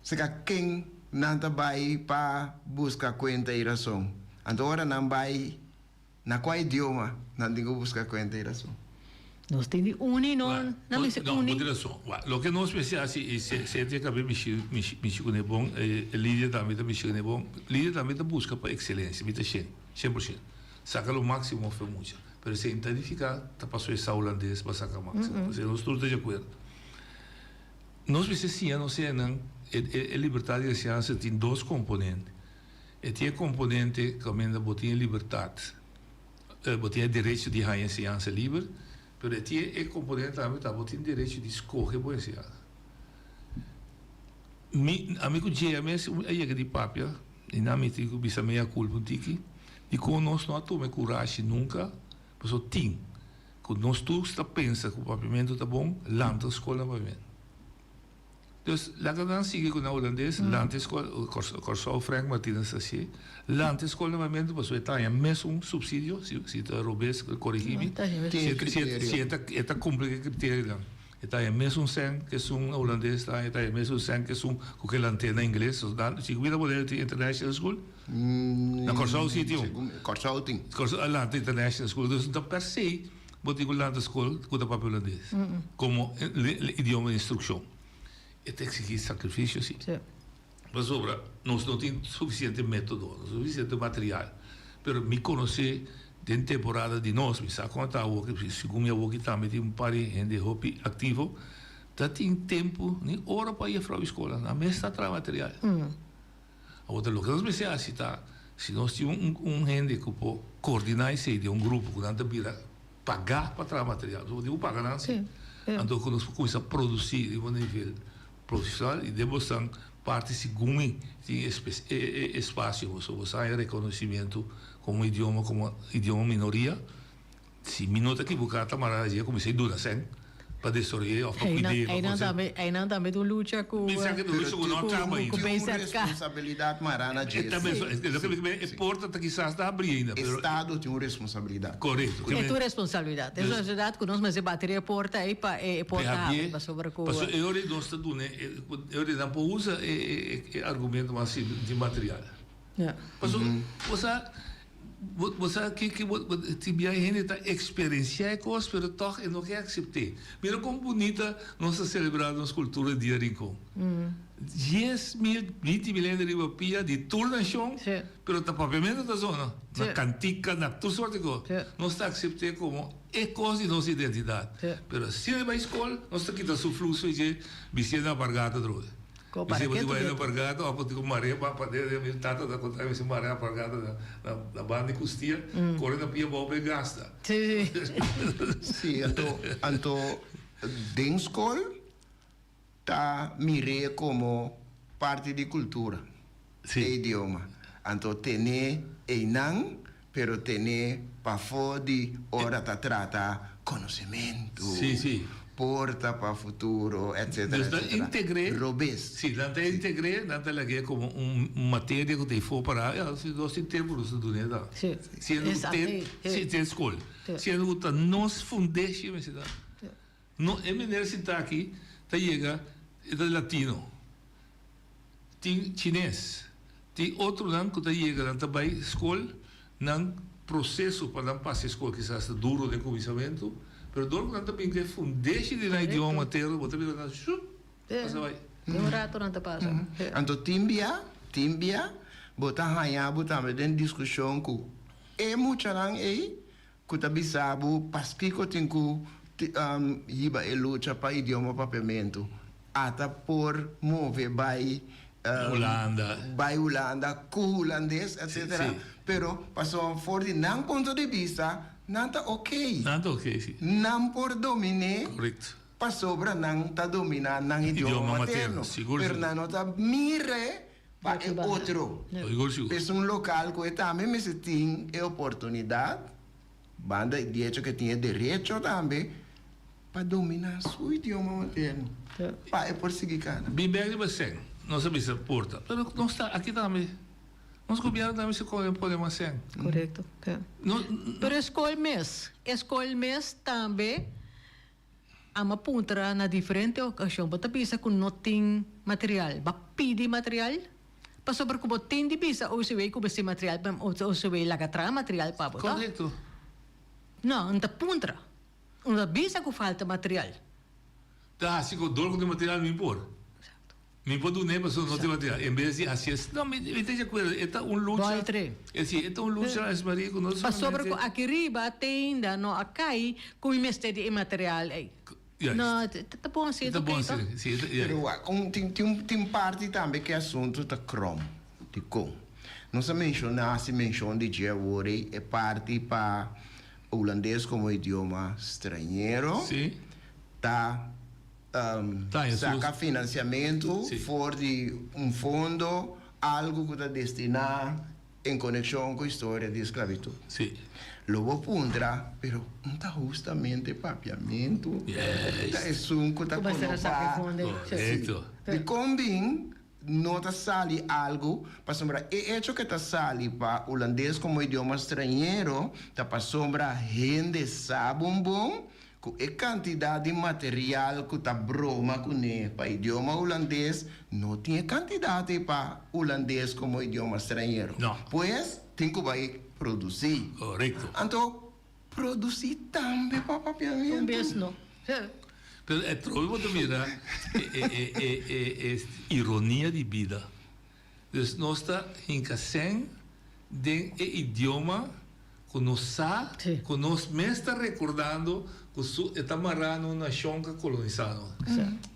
Se que quem não vai para buscar conta e razão. Então agora não vai na qual idioma não tem que buscar conta e razão. Nós temos não me se uni. Lo que nós pensamos é se tem que haver Michigan é bom, líder também da Michigan é bom, líder também da busca para excelência, me 100%. Saca o máximo foi muito. Mas se intensificar, tá passou esse holandês para sacar o máximo. Se nós todos de acordo. Nós pensamos sim, não sei não. A liberdade de ciência tem 2 componentes. Tem componente que ainda botinha liberdade, botinha direito de ganhar ciência livre, mas tem componente também que botinha direito de escolher boa ciência. Amigo GMS, aí é de papel, e não me digo bisa meia culpa tiki, e com nós não tome coragem nunca, mas o tem, quando nós todos pensa que o papiamento está bom, lanta a escola novamente. Dus laten we dan zien hoe holandês, landescola, Corsal Frank Martínez assim, landescola novamente, mas o tem mesmo subsídio, se está robês, corrigir-me, se está cumprindo critério lá. Está mesmo sem que é holandês, está mesmo sem que é que lantena inglês, se cuida modelo de international school, na Corsal City, Corsal tem, Corsal Lante International School, dus então per se, botigo landescola, cuida papel holandês, como idioma de instrução. É exigir sacrifício, sim. Mas sobra, nós não temos suficiente método, suficiente material. Mas me conhecer dentro da temporada de nós, me sabe contar o que, segundo minha avó que também tem par de gente hobby ativo, tá tem tempo, nem hora para ir para a escola, na mesa está material. Agora, o que nós pensamos é tá, se nós temos gente que pode coordenar isso de grupo, que não tem pagar para trabalhar material, eu digo pagar não, sim. Então, quando nós começamos a produzir de um nível profissional e demonstrar parte segundo tem espaço, você tem reconhecimento como idioma minoria, se me nota equivocada, mas eu comecei a durar sem para destruir ou para cuidar. Aí não também do luta com com responsabilidade marana de é porta que quizás está abrindo. Estado tem uma responsabilidade. Correto. É tua responsabilidade. É a sociedade que nós mas bateria a porta aí para para sobre a coisa. Mas eu não estou dando, eu não posso usar argumento mais de material. Mas você Você que tinha gente tá experienciar coisas, pero toch não quer aceitar. Mira como bonita nós celebramos nossa cultura de Rincón. 10.000, 20.000 de ribapia de turnação, pero tá paviamento da zona, na cantica, na tudo sorte de coisa. Nós está aceitar como é coisa de nossa identidade. Pero se vai escola, nós está quitando o fluxo de Vicente Apargata droga. Você vai na Apargata, ou pode com Maria para poder me tata da contar esse Maria Apargata na banda de Costia, corre na pia boa e gasta. Sim, então dentro escola tá mire como parte de cultura, idioma. Então tem não, pero tem para fora de hora tá trata conhecimento. Sim. Porta para o futuro, etc. Dus integré. Robust. Sim, dan integré, dan lagi como matéria que tem for para, se nós temos do nada. Sim. Se tem escola. Se não tá nos fundation, mas dá. No, é maneira se tá aqui, tá chega, é latino. Tem chinês. Tem outro não que tá chega, tá vai escola, não processo para não passar escola que está duro de começamento. Pero dor que também que fundeixe de na idioma materno, bota bem na passa vai. Um rato não te passa. Então timbia, bota hanha, bota me den discussão com é muita lang que tá bisabu, paski ko tinku hiba e luta para idioma papiamento. Ata por move by Holanda, holandês, etc. Pero passou for de não ponto de vista nada ok, sim. Não por dominar. Correto. Para sobra não tá dominar não idioma materno. Pero não tá mire para outro. É local que também me se tem oportunidade, banda de hecho que tinha direito também para dominar seu idioma materno. Para por seguir cada. Bem bem você, não sabe se porta. Pero não está aqui também. Nós governo também se podemos ser. Correto. Pero escola mês também há uma ponta na diferente ocasião. Bota pisa com não tem material, ba pide material. Para sobre como tem de pisa ou se vê como esse material ou se vê lá que traz material para botar. Correto. Não, não ponta. Não pisa que falta material. Tá, se com dor de material me impor. Me pode unir para não ter material. Em vez de assim, não me esteja com ele. É luta. É luta as Maria com nós. Para sobre aqui riba tem ainda não acai com o mestre de material aí. Não, tá bom assim. Tá bom assim. Pero tem parte também que é assunto da Chrome, de com. Não se menciona de Jewori é parte para holandês como idioma estrangeiro. Sim. Saca financiamento for de fundo, algo que está destinado em conexão com a história de escravidão. Sim. Logo puntra, pero não está justamente papiamento. É um que está correto. De combin, não está sali algo, para sombra, é hecho que está sali para holandês como idioma estrangeiro, está para sombra gente sabe bom, com a quantidade de material que está broma com para idioma holandês, não tinha quantidade para holandês como idioma estrangeiro. Não. Pois, tem que vai produzir. Correto. Então, produzir também para papiamento. Também não. Pero é trovo de mirar, é ironia de vida. Então, nós está em casa de idioma que nós sabe, que nós mesmo está recordando que está amarrado na nação colonizada.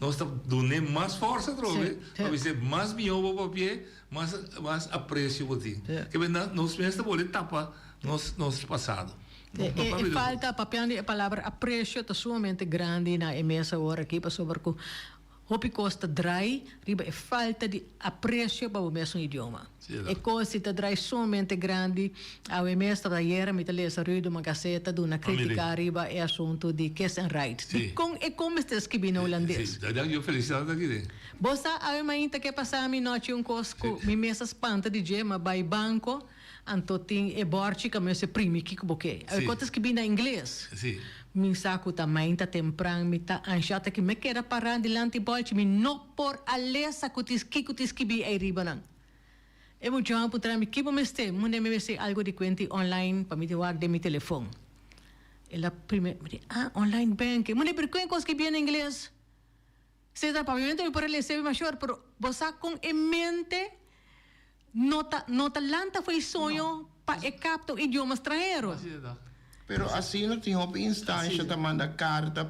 Nós está dando mais força, para ser mais melhor para papel, mais apreço para ti. Que nós mesmo está tapar nosso passado. E falta a palavra apreço está sumamente grande na mesa agora aqui para sobre que hopi costa drai riba é falta de apreço para o mesmo idioma. E coisa está drai sumamente grande a mesa da era me talvez ruído uma gaceta de uma crítica riba é assunto de case and right. E como está escrito holandês? Sim, eu felicidade aqui. Bosa a mainta que passar mi noite cosco mi mesa espanta de gema by banco anto tem e borchi que me se primi que boque. A cotas que bina inglês. Sim. Mi saco também tá temprano, mi tá anchata que me queda parar delante bolchi, mi no por alessa que tis que bi ai riba nan. É muito bom para mim, que bom este, manda me ver algo de conta online para me te de mi telefone. Ela primeiro, online banking, manda por que coisa que bem em inglês. Se dá para mim, me pode ler se maior, pero você com em mente nota lanta foi sonho para captar idioma estrangeiro. Pero assim não tinha uma instância de mandar carta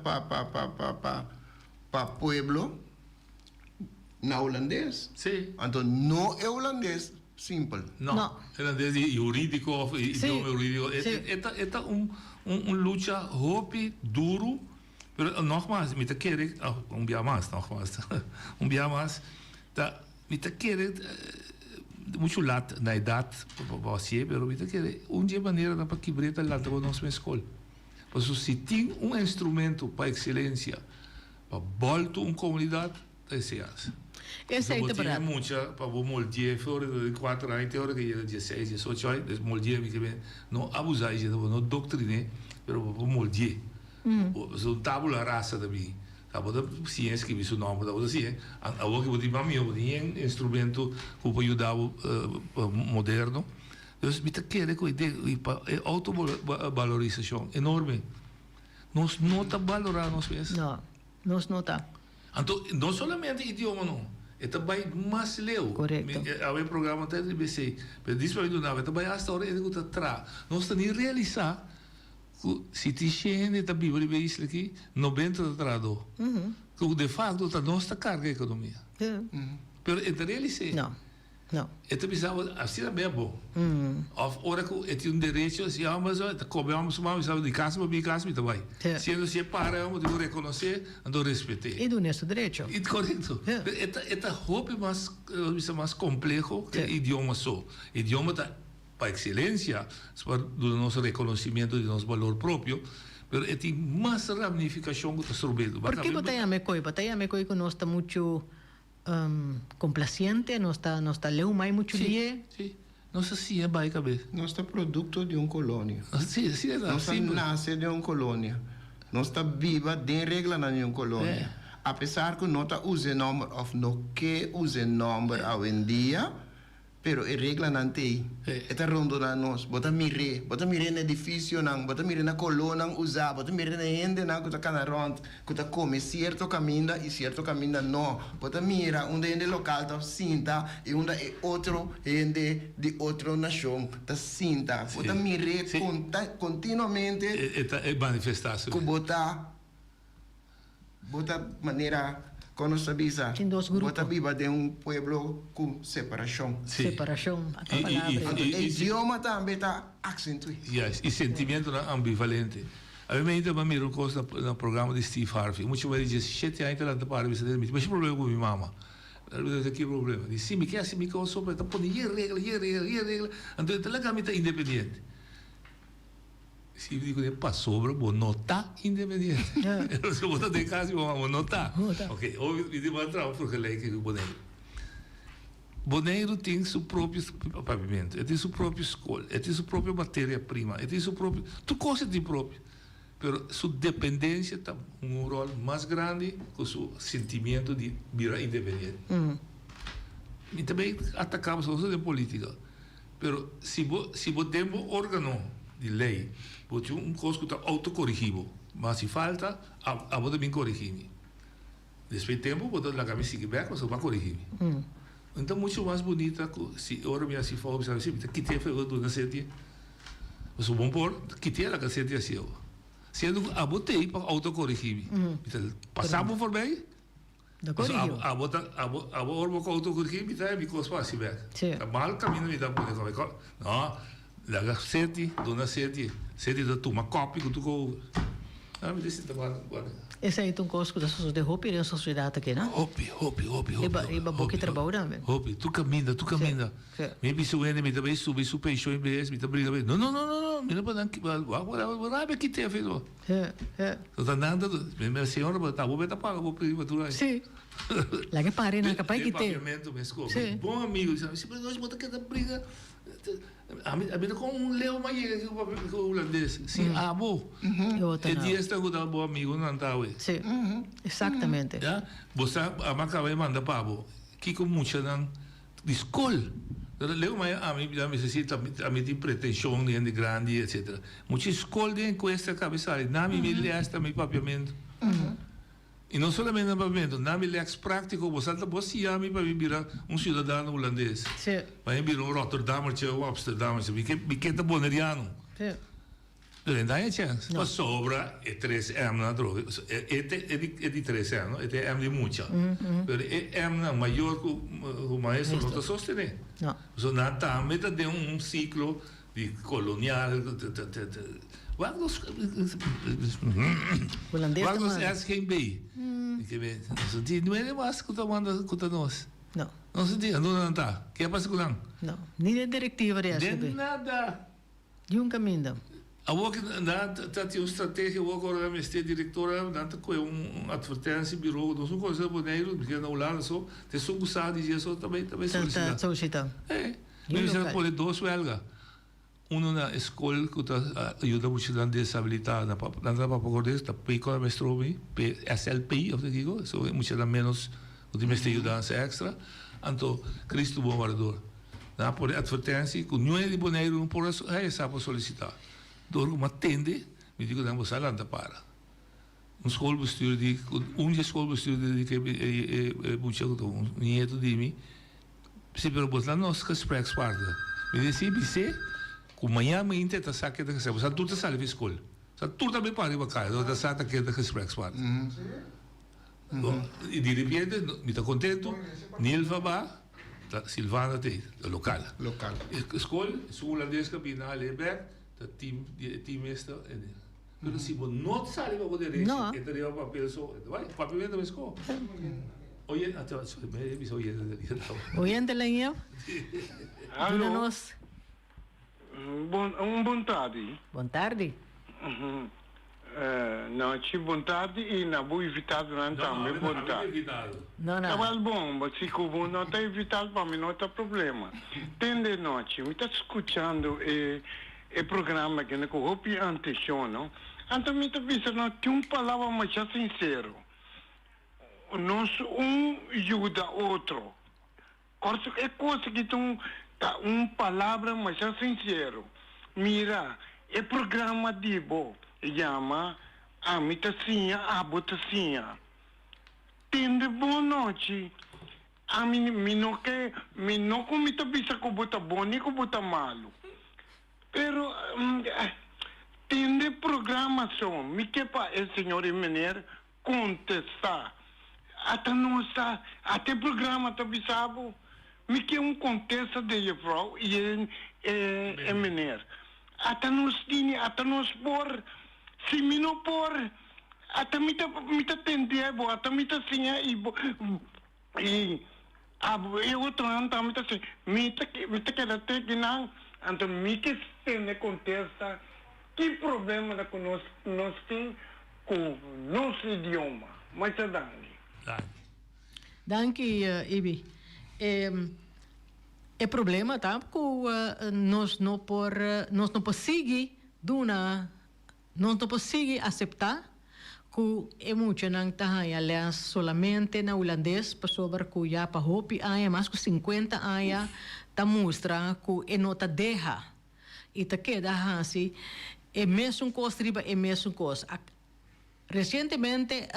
para pueblo na holandês. Sim. Então, não é holandês simples. Não. Holandês jurídico, idioma jurídico. É luta hopi duro. Pero nogmaals, met de kerk, mais, nogmaals, mais, met de kerk, muito laat na idade, você, pero met de kerk, dia maneira na para quebrar lá para nós na escola. Mas se tem instrumento para excelência, para voltar uma comunidade, é assim. Esse aí tá barato. Muita para o molde, fora de 4 anos, tem hora que é 16, 18 anos, molde, não abusar, não doutrine, pero para o molde. So tabula rasa também. Sabe, ciência que vi seu nome, da assim, a outra que botar mim, botar instrumento que pode ajudar moderno. Então, me tá querendo que é autovalorização enorme. Nós não tá valorar nós mesmos. Não, nós não tá. Então, não somente idioma não. É também mais leu. Correto. Há um programa até de BC, mas diz para mim não, é também a história é que tá nós temos que realizar se ti scende da Bíblia e isso aqui, 90 trado. Que de facto está nossa carga economia. Pero é realizar. Não. É precisava assim também é bom. Of hora que é um direito, se mas cobramos mais, sabe de casa para minha casa também. Sendo se para, eu devo reconhecer, ando respeitar. E do nosso direito. E correto. É roupa mais complexo que idioma só. Idioma tá para excelência, do nosso reconhecimento de nosso valor próprio, mas tem mais ramificação que está sorvendo. Por que Batalla me coi que nós está muito complaciente, nós está leu mais muito dia. Sim. Nós assim é bem cabeça. Nós está produto de uma colônia. Sim, é nós nasce de uma colônia. Nós está viva de regra na uma colônia. Apesar que não está usando nome ou não quer usar nome hoje em dia, pero a regra não tem. Está rondo na nós. Bota mire no edifício não, bota mire na colônia não usar, bota mire na gente não que está canaront, que está come certo caminho e certo caminho não. Bota mira onde gente local está cinta e onde é outro gente de outra nação está cinta. Bota mire continuamente. É manifestação. Que bota maneira quando se avisa, bota viva de um pueblo com separação. Separação, a palavra. O idioma também está acentuado. E sentimento ambivalente. A mim ainda me miro coisa no programa de Steve Harvey. Muitos me dizem, 7 anos lá para a vida, mas o problema com minha mama. Que problema? Diz, sim, me quer assim, me quer só para pôr regra. Então, ele é muito independente. Se eu digo que passou, bom, não está independente. Se você tem casa, não está. Ok, ouvi de mantra porque lei que o Boneiro. Boneiro tem seu próprio pavimento, tem sua própria escola, tem sua própria matéria-prima, tem seu próprio. Tu coisa de próprio. Mas sua dependência tem rol mais grande com seu sentimento de virar independente. E também atacamos a coisa de política. Mas se você tem um órgão de lei, porque coisa que está autocorrigível, mas se falta, a você bem corrigível. Depois do tempo, você lá que me sigue bem, você vai corrigir. Então, muito mais bonita, se agora me assim fala, sabe, que tem feito do nascente, você bom por, que tem a cacete assim, sendo a botei para autocorrigir. Passamos por bem, a bota com autocorrigir, me dá me costa assim bem. A mal caminho me dá por não, la cacete do nascente, sete da turma copy que tu go. Me disse agora. Esse aí tem coisa da sociedade de hopi, da sociedade aqui, não? Hopi. Iba boque trabalho também. Hopi, tu caminha. Me bisu me também sube peixo em vez, me também. Não, me não pode agora que tem feito. Tu tá nada, minha senhora, tá vou betar paga, vou pedir para tu aí. Sim. Lá que pare na capaz que tem. Bom amigo, sabe? Se nós botar que briga a mim com leo mais que o holandês. Sim, abo. E dia está com um bom amigo não tá aí. Sim. Exatamente. Já? Você a maca vai mandar para abo. Que com muita não de escola. Leo mai a mim necessita a mim tem pretensão de grande etc. Muitas escolas em questa cabeça, na minha esta meu papiamento. E não somente no papiamento, na minha lex prático, você está você a mim para virar cidadão holandês. Para virar Rotterdam ou Amsterdam, me quer boneriano. Não tem chance. Mas sobra é 3M na droga. É de 3M, é M de muita. Mas é M maior que o maestro não está sustentando. Não. So, na tamita de ciclo de colonial. Vamos quem bem. Não é mais que está mandando com nós. Não. Não se diga, não está. Que é para segurar? Não. Nem de diretiva de De nada. De um caminho. A walk dat je strategie ook al met de directeur dat ko advertentie bureau dos coisa boneiro porque na Holanda so te so gostar de isso também solicitar. Mas já pode dois belga. Na escola que ajuda muito na desabilidade na papacordes da pico da mestrobi SLP of the gigo so muito menos o de mestre ajudança extra anto Cristo bombardador. Na por advertentie com não é de boneiro não por sabe solicitar. Door uma tende, me digo dan você lá para. Schoolbestuur die schoolbestuur die ik moet zeggen, niet die me. Se per botar nos gesprekspartner. Me disse bise, com manhã me intenta sacar da casa. Você tudo sabe de escola. Você tudo também para ir para casa. Você sabe que é da gesprekspartner. E de repente, me está contento. Nilva ba, Silvana te, local. Escola, holandês cabina, leber. Dat team is er. Pero si vos no sabes para poder decir que te lleva papel so, papel vende me sco. Oye, me dice oye, oyente la yo. Alô. Bom tarde. Bom tarde. Não, bom tarde e na boa evitado não também bom tarde. Não. Mas bom, mas se como não está evitado para mim não tem problema. Tem de noite, me está escutando e programa que não corrompe atenção, não? Então me está pensando que palavra mais sincero. Nós ajuda outro. Corso é coisa que tu tá palavra mais sincero. Mira, é programa de bo chama a mitacinha, a botacinha. Tende boa noite. A mim não como está pensando que bota bom nem que bota malo. Pero tende programação, me que para o senhor e mulher contestar. Até programa tá bisabo, me que contesta de vrouw e mulher. Até nós por, se me não por, até me tá tender, até me tá assim e eu outro ano tá me tá assim, me tá que até que não. Então, me que se contesta que problema da nós tem com o nosso idioma. Mas é Danke, Ibi. É problema, tá? Que nós não conseguimos aceitar que é muito não tá aliás solamente na holandês para sobre que já para hopi há mais que 50 anos tá mostra que não tá deixa e tá queda assim é mesmo coisa riba é mesmo coisa recentemente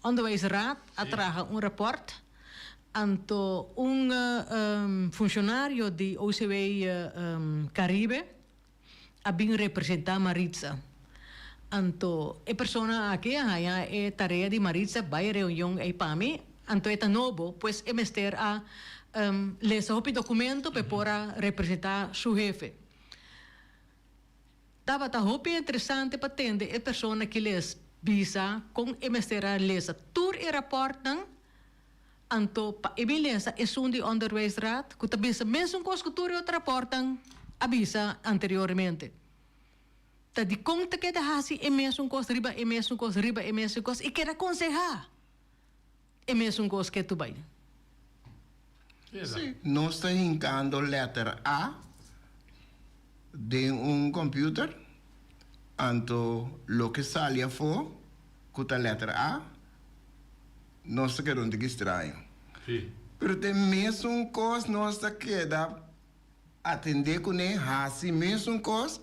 Onderwijsraad atraja rapport anto funcionário de OCW Caribe a bem representar Maritza. Anto a persona aqui é tarefa de Maritza vai reunião e PAMI anto é novo pues é mester a ler o documento para representar seu jefe. Tava interessante para entender a persona que les bisa com emestera lesa tur e rapporten anto pa ebilesa é de onderwijsraad que bisa mesmo coisa que tur e rapporten avisa anteriormente. Tá de conta que da hasi é mesmo coisa riba é mesmo coisa riba é mesmo coisa e quer aconselhar é mesmo coisa que tu vai. Sim, nós estamos indicando letra A de computer. Anto lo que sale fora com a letra A, nós queremos registrar. Pero tem mesmo coisa nossa que dá atender com ele, assim mesmo coisa,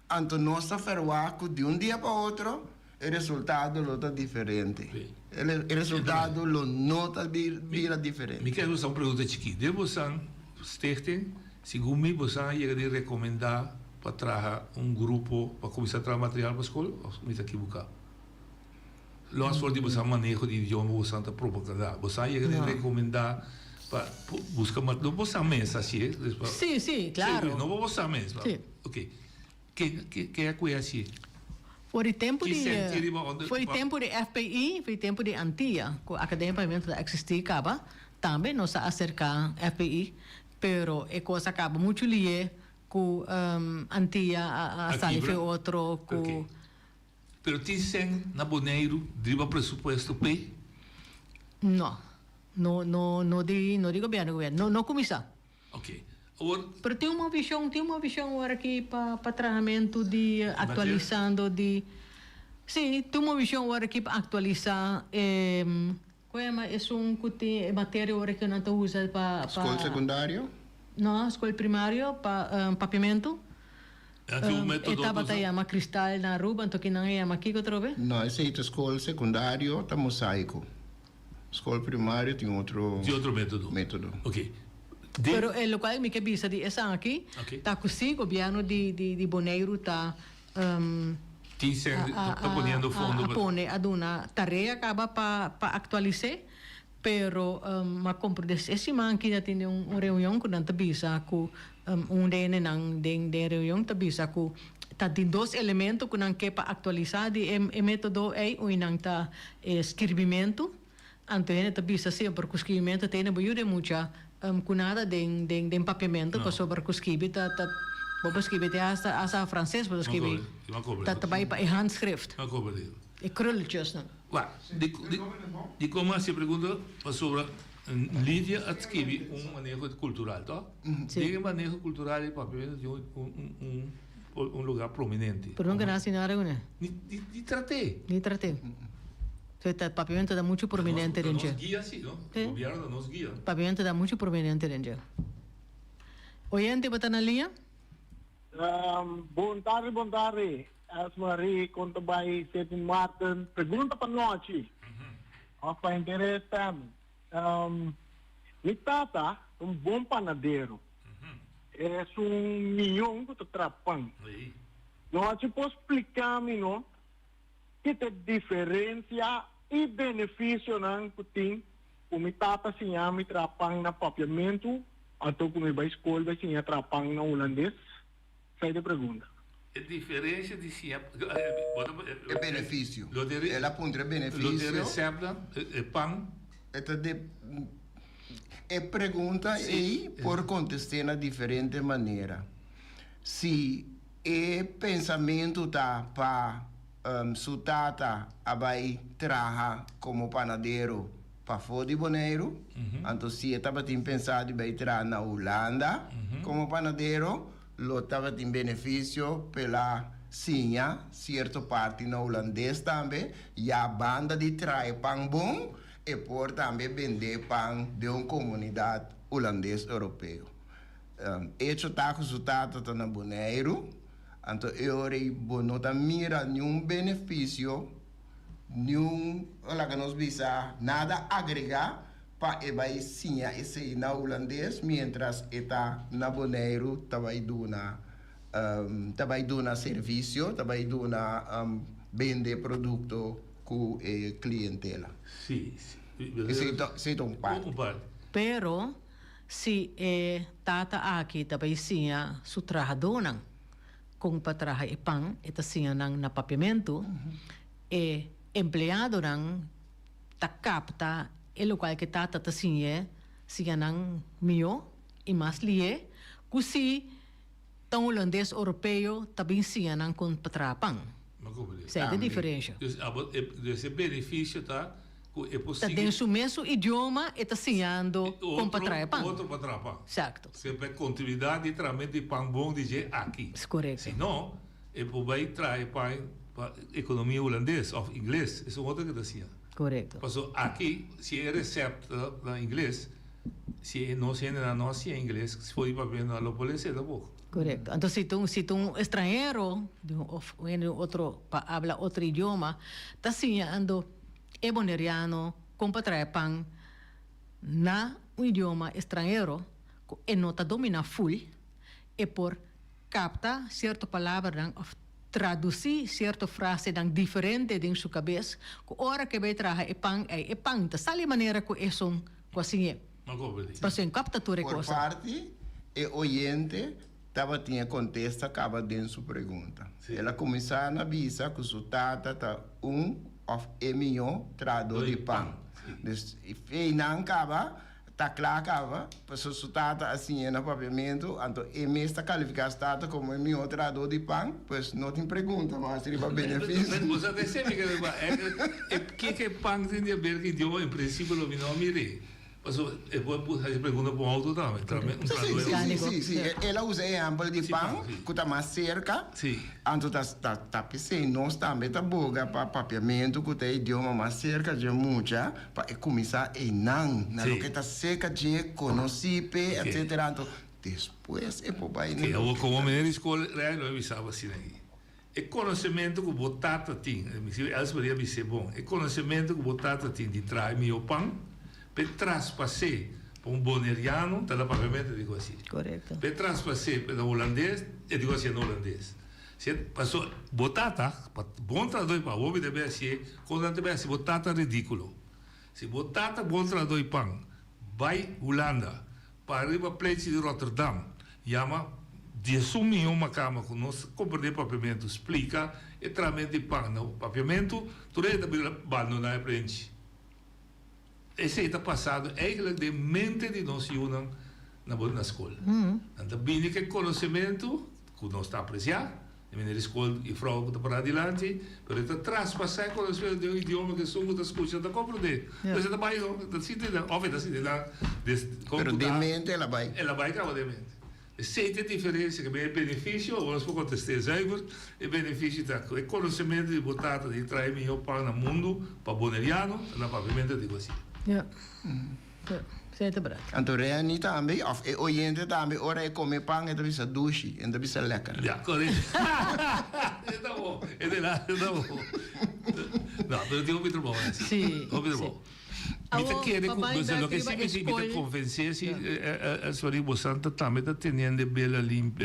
então nossa ferroaco de dia para outro, o resultado é diferente. O resultado nota vira diferente. Me quero fazer uma pergunta chiquita. De você, stichting, segundo mim, você ia recomendar para trazer grupo para começar a trazer material para a escola? Ou me está equivocado? Nós for de você manejo de idioma, você está propaganda. Você ia recomendar para buscar não você mesmo, assim? Sim, claro. Sim, não você mesmo. Sim. Ok. Que é que é assim? Foi tempo de FPI, foi tempo de Antia, que a Academia de Pavimento existia, também nós acercar FPI, pero a coisa acaba muito lié com Antia, a Salife outro, com... Pero tem na Boneiro, driba presupuesto P? Não de governo, não começar. Ok. Pero tem uma visão agora aqui para tratamento de atualizando de... Sim, tem uma visão agora aqui para atualizar qual é matéria agora que não está usando para... Escola secundária? Não, escola primária, para pavimento. Estava chama cristal na rua, então que não é aqui outra vez? Não, essa é a escola secundária, está mosaico. Escola primária tem outro método. Ok. Pero el local me que bisa di esa aqui, tá com o governo de Boneiro tá ponendo fundo pone a duna tarefa acaba para actualizar, pero ma compro esse man que tem reunião com tanta bisa com dene nang de reunião tá bisa com tá tem dois elementos que não que para atualizar de método é o inang tá escrevimento, antene tá bisa sempre que escrevimento tem muita kunada den papiamento que sobre kuskibi bobo skibi te asa francês bobo skibi tabai pa handschrift e krulletjes não de como se pergunta sobre Lídia escreve manejo cultural, tá? De manejo cultural e papiamento de lugar prominente. Pero não ganha nada, né? Ni tratei. O pavimento está muito prominente dentro. Nos guia, sim, não? O governo nos guia. O pavimento está muito prominente dentro. Oyente, está na linha? Boa tarde. Asmari, conta by Setin Martin. Pergunta para nós, para interessante. Mi tata, bom panadeiro. É milhão que trapang. Nós posso explicar-me, não? Que tem diferença e benefício não que tem o meu tata se chama trapang na papiamento atau como vai escola vai se trapang na holandês sai de pergunta a diferença de se é benefício ela aponta benefício lo de recepta é pão é pergunta e por contestar na diferente maneira se é pensamento tá para su tata abai traha como panadeiro para fora de Boneiro, então se estava pensado em trabalhar na Holanda como panadeiro, lo estava em benefício pela sinha, certa parte na holandês também, e a banda de trai pão bom e por também vender pão de uma comunidade holandês europeu. Isso está com su tata na Boneiro. Então, eu não mira nenhum benefício, nada agregar para a sinha esse na holandês, mientras está na Boneiro, vai dar serviço, vai dar vender produto com clientela. Sim. Esse é um parte. Pero, se tata aqui, vai sinha su trahadona, kung patraha ipang itasiya ng napapiamento empleado ng takapta lokal kita tatasiya siya ng mio imas liye kusi tang holandês europeu tabing siya ng kung patrapang sa ito diferensya esse benefício tá é possível tem o mesmo idioma itasiando kung patrapang outro patrapang certo sempre continuidade de pão bom de aqui correto senão vai trazer para economia holandesa ou inglês isso é outra que assim correto passou aqui se é recepta na inglês se não se ainda não se inglês, se for para ver na polícia da boca. Correcto. Entonces, si tú un extranjero viene otro, habla otro idioma, está enseñando eboneriano, compatraepan, na un idioma extranjero, que no está domina full, e por capta cierta palabra, of traducir cierta frase dan diferente en su cabeza, que hora que ve traja e pan, ta sale maneira que eso, assim, pues en capta tu Por cosa. parte, o oyente tinha contesta, acaba dentro sua pergunta. Ela começava na visa que o tata tá of milhão trador de pão. E não acaba, tá claro acaba, porque o tata assim no papiamento, então está qualificado tata como milhão trador de pão, pois não tem pergunta, mas ele vai benefício. Você até sabe que pão tem a ver que idioma em princípio não me mire. Mas eu vou fazer pergunta para o auto também. Sim. Ela usa exemplo de pão, que está mais cerca. Sim. Então, está pensando, nós também está boga para papiamento, que tem idioma mais cerca de muita, para começar a não, na que está seca de conhecer, etc. Então, depois é para baixo. Eu, como menino de escola, eu avisava assim aí. É conhecimento que o botata tem, eles poderiam dizer bom, é conhecimento que o botata tem de trazer meu pão, per traspassare per un boneriano dalla pagamento di così. Corretto. Per traspassare per un olandese e di così un olandese. Se passò votata, buon tradoi pa, uomo deve essere, cosa deve essere votata ridicolo. Se votata buon tradoi pan, vai Holanda, pa arriva a pleci di Rotterdam, chiama 10 milhões uma cama com nós comprar papiamento, explica e tramite pan, no papiamento, tu deve abandonar a frente. Esse está passado eigenlijk de mente de nós unam na escola. Então, bem que conhecimento que nós está apreciando, na escola e frau que está para adiante, mas está traspassar conhecimento de um idioma que somos da escuta, está compreender. Mas está bem, está sentindo, óbvio, está sentindo. Pero de mente ela vai. Ela vai acaba de mente. Sei a diferença que é benefício, ou nós podemos contestar zuiver, é benefício da é conhecimento de botar de trazer melhor para no mundo, para boneriano, na pavimento de coisa. Ja. Certo, brad. Então, Reani também, of oyente também, ora é comer pão, é bisa douche, é bisa lekker. Ja, correto. Está bom, é de lá, está bom. Não, mas eu tenho muito bom, né? Sim. Muito bom. Mita quer lo que sí me convencer si sorry bosanta também está tendo bela limpa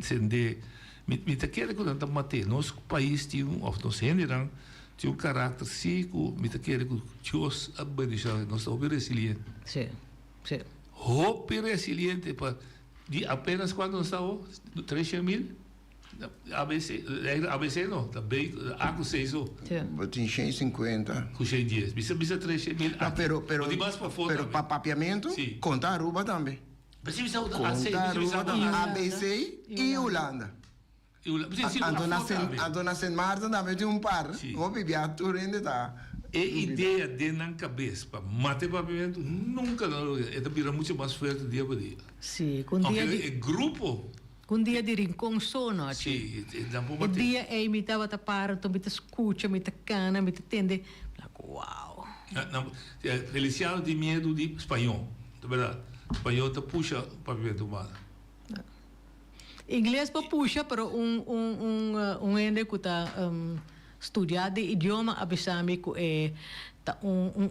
sende mita quer que não mate nosso país tem of nos generam tem caráter sigo mita quer que Deus abençoe nós somos resiliente sim hope resiliente para de apenas quando nós estamos 300.000 ABC não, também há com 6 ou tem 150 com 6 dias, bisa 300.000 pero para papiamento conta Aruba também conta Aruba, ABC e Holanda então na Saint Martin também tem par vou beber tudo ainda tá é ideia de na cabeça para matar papiamento nunca não é também muito mais forte dia por dia sim com dia de grupo un dia di rinconsone, sì, il dia è mi tava a parte, mi ta scuccia, mi ta cana, mi ta tende, wow. Feliciano di medo di spagnolo, è vero? Spagnolo ta puxa pavimento umano. Inglês pa puxa, pero un ende que ta studiado idioma abisami que é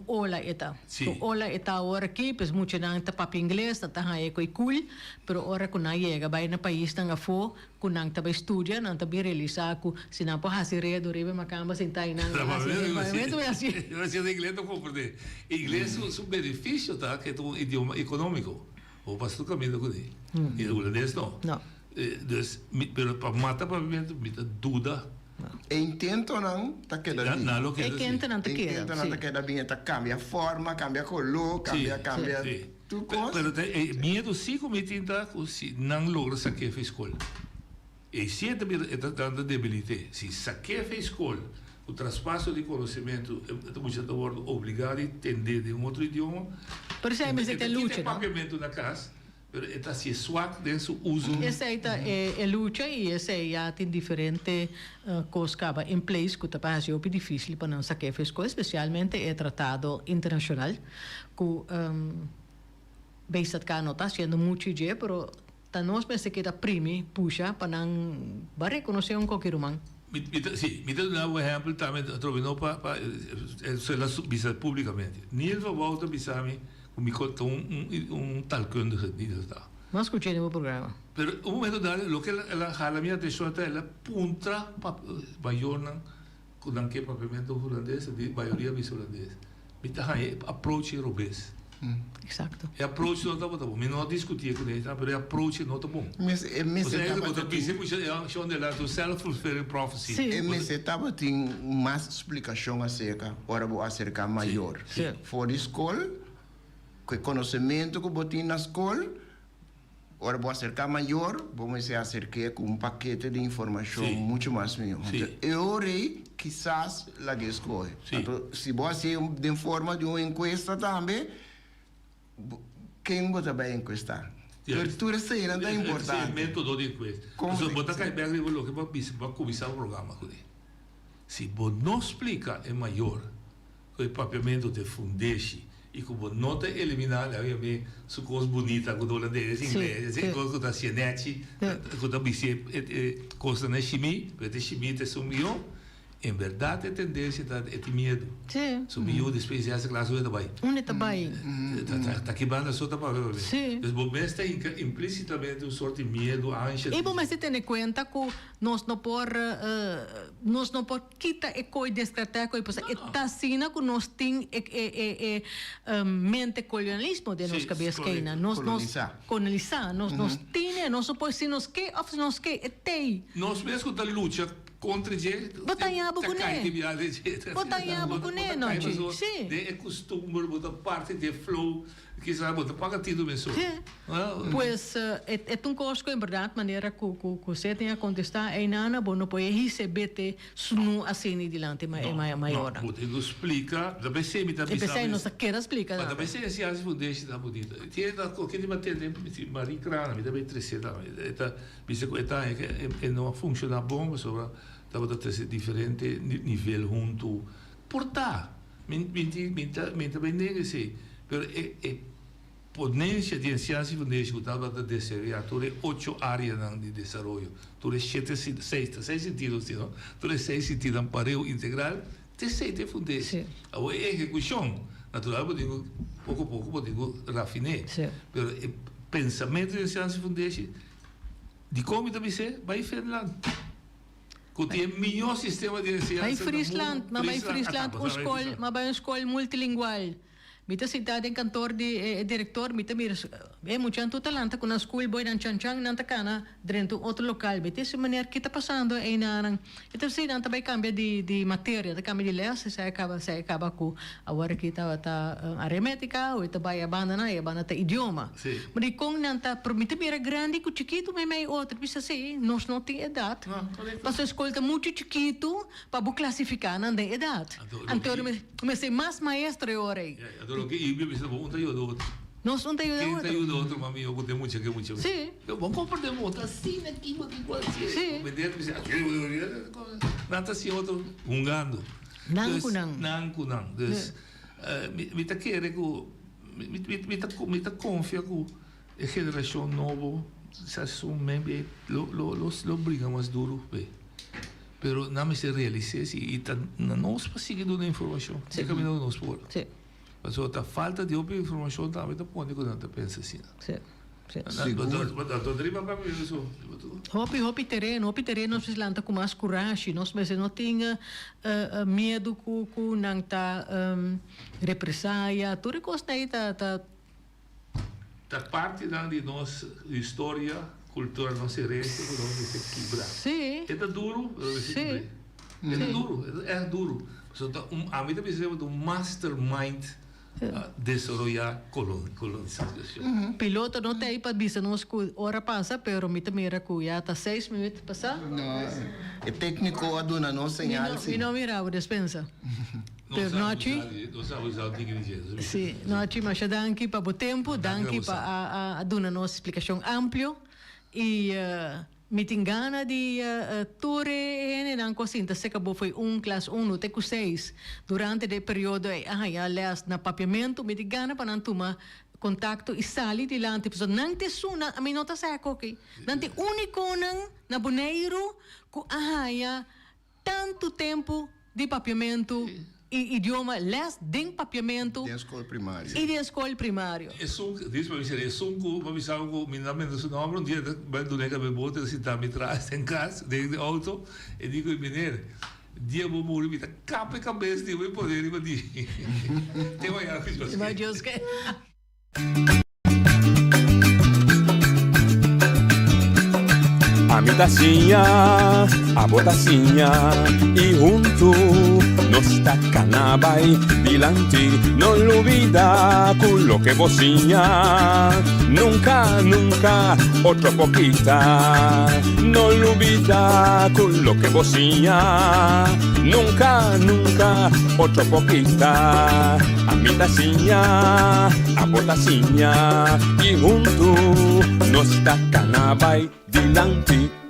ola eta. So ola eta agora aqui, pues mucho nang ta papi inglês, ta hai ko cool, pero ora ko na llega vai na país tanga fo, ko nang ta ba estudia, nang ta bi realizar ko sinapo hasire do rebe makamba sentai nang. Pavimento é assim. Eu assim de inglês não compreende. Inglês é um benefício tá que é um idioma econômico. Ou passo do caminho com ele. E o holandês não. Não. Dus para matar pavimento, me dúvida. Intento não tá queda bem. Intento não tá queda. Intento não tá queda bem, tá cambia forma, cambia color, cambia tudo coisa. Pero medo sim como tinta, se não logra sacar a escola. E se é tanta debilidade, se sacar a escola, o traspasso de conhecimento, você está obrigado a entender de outro idioma. Por isso é mais que luta, não? Pagamento na casa. Pero está se swak den su uso. Essa é luta e essa já tem diferente coisas que em place que tá fazendo difícil para não sacar as coisas, especialmente é tratado internacional que Beisat ka no está haciendo mucho je, pero tanos me se queda primi, puxa, para não va reconocer un coquirumán. Sì, mi do un esempio también, trovo no se la visa públicamente. Niet van Wouter Bisami, mi conta un taalkundige die dat daar. No escuché ningún programa. Pero un momento dado, lo que la mia atención è la punta mayor con anche papiamento holandese, di mayoría bis holandese. Mi tahan approach robes. Exacto. E approach não tá bom. Me não discutir com ele, pero approach não tá bom. Mas você é outra coisa, é show de lá do self-fulfilling prophecy. Sim. Mas estava tem mais explicação acerca, ora vou acerca maior. For the school, com conhecimento que botin na escola, ora vou acerca maior, vamos se acercar com paquete de informação muito mais melhor. Eu rei quizás la que escolhe. Então, se você de forma de uma encuesta também, quem você vai enquestar? Tudo isso aí não é importante. É método de encuesta. Se você cai bem, eu vou começar o programa com ele. Se você não explica é maior, o papiamento de fundeixe, e como não te eliminar, su coisa bonita, com o holandês, inglês, com a cienete, com a bici, coisa na chimia, porque a chimia te sumiu. Em verdade, a tendência é ter medo. Sim. Sumiu depois essa classe onde vai. Onde está bem? Está quebrando a sua tapa. Sim. Mas o está implicitamente um sorte de medo, ânsia. E bom, mas você tem em conta que nós não por quitar e coi descartar e pois está assim que nós tem mente colonialismo de nossa cabeça que nós colonizar nós tem nós pois se nós que of nós que tem. Nós mesmo da luta contra gente. Botanhaba com ele. Botanhaba com ele, não é? Sim. É costume, botar parte de flow, que sabe, botar paga tudo mesmo. Pois é um costo em verdade maneira que você tem a contestar é nada bom não pode receber sunu assim dilante maior. Não, ele explica, da BC me dá pensar. BC não quer explicar. Da BC se as fundeixe da bonita. Tinha da qualquer de matéria, Marie Crana, me dá bem trecida, eta bisa ko eta é não funciona bom sobre estava a ter diferente nível junto portar minta bem nesse pero é potência de ciência e fundeixe que estava a desenvolver todas 8 áreas de desenvolvimento todas 6 sentidos não todas 6 sentidos aparelho integral tem 6 fundeixe a execução natural eu pouco a pouco digo rafinar pero pensamento de ciência e fundeixe de como também se vai Finlândia que tem o melhor sistema de ciência. Vai Friesland, mas vai escola multilingual. Mita cidade em cantor de diretor, mita mira, muito anto talanta com a school boy nan chanchang nan takana dentro outro local. Mita se maneira que está passando é na, então se não também cambia de matéria, de cambia de leis, se acaba com agora que tá aritmética ou tá vai abandonar idioma. Mas com não tá, mita mira grande com chiquito, mas outro precisa ser, nós não tem idade. Para a escola tá muito chiquito para classificar não tem idade. Então mas é mais maestro agora. Lo que eu penso bom tá eu outro. Nós não tem outro. Quem tá outro, mami, eu gostei muito que muito. Sim. Eu vou compartilhar muito assim aqui, igual assim. Sim. Vender dizer, nada assim outro ungando. Não. Dus me tá querer que me tá confia que a geração nova se são membros lo briga mais duro, pero não me se realiza e tá nós para seguir dando informação. Se caminhando nós por. Sim. Mas a falta de informação também está pondo quando você pensa assim. Sim. Hopi terreno nós lanta com mais coragem, nós mas não tinha medo com não tá represália, tudo coisa aí tá parte da nossa história, cultura nossa herança, que não se quebra. Sim. É duro, sim. É duro. A mim também se chama do mastermind desarrollar colonização. Piloto não tem para dizer nós que hora passa, pero me mira que já está 6 minutos passar. Não, é técnico aduna não senhal. E não mira o despensa. Pero noite. Não sabe usar o dignificado. Sim, noite mas danke para o tempo, danke para a dona nossa explicação amplo e me tem gana de torre não cosinta se acabou foi classe 1 até 6 durante o período aliás na papiamento me tem gana para não tomar contacto e sali dilante pessoa não te suna a minota seco okay não te único na boneiro que ahaya tanto tempo de papiamento e idioma les de papiamento de escola primária e de escola primária diz para dizer uma visão com minimamente seu nome dia do nega bebote se tá me traz em casa de auto e digo menino dia vou morrer me capa cabeça de eu poder ir de tem uma já fiz mas Deus que A mi tacinha, a botacinha e junto nos tacanabay dilante no olvida con lo que vocinha nunca, nunca otro poquita no olvida con lo que vocinha nunca, nunca otro poquita a mi tacinha, a botacinha y junto nos tacanabay dilante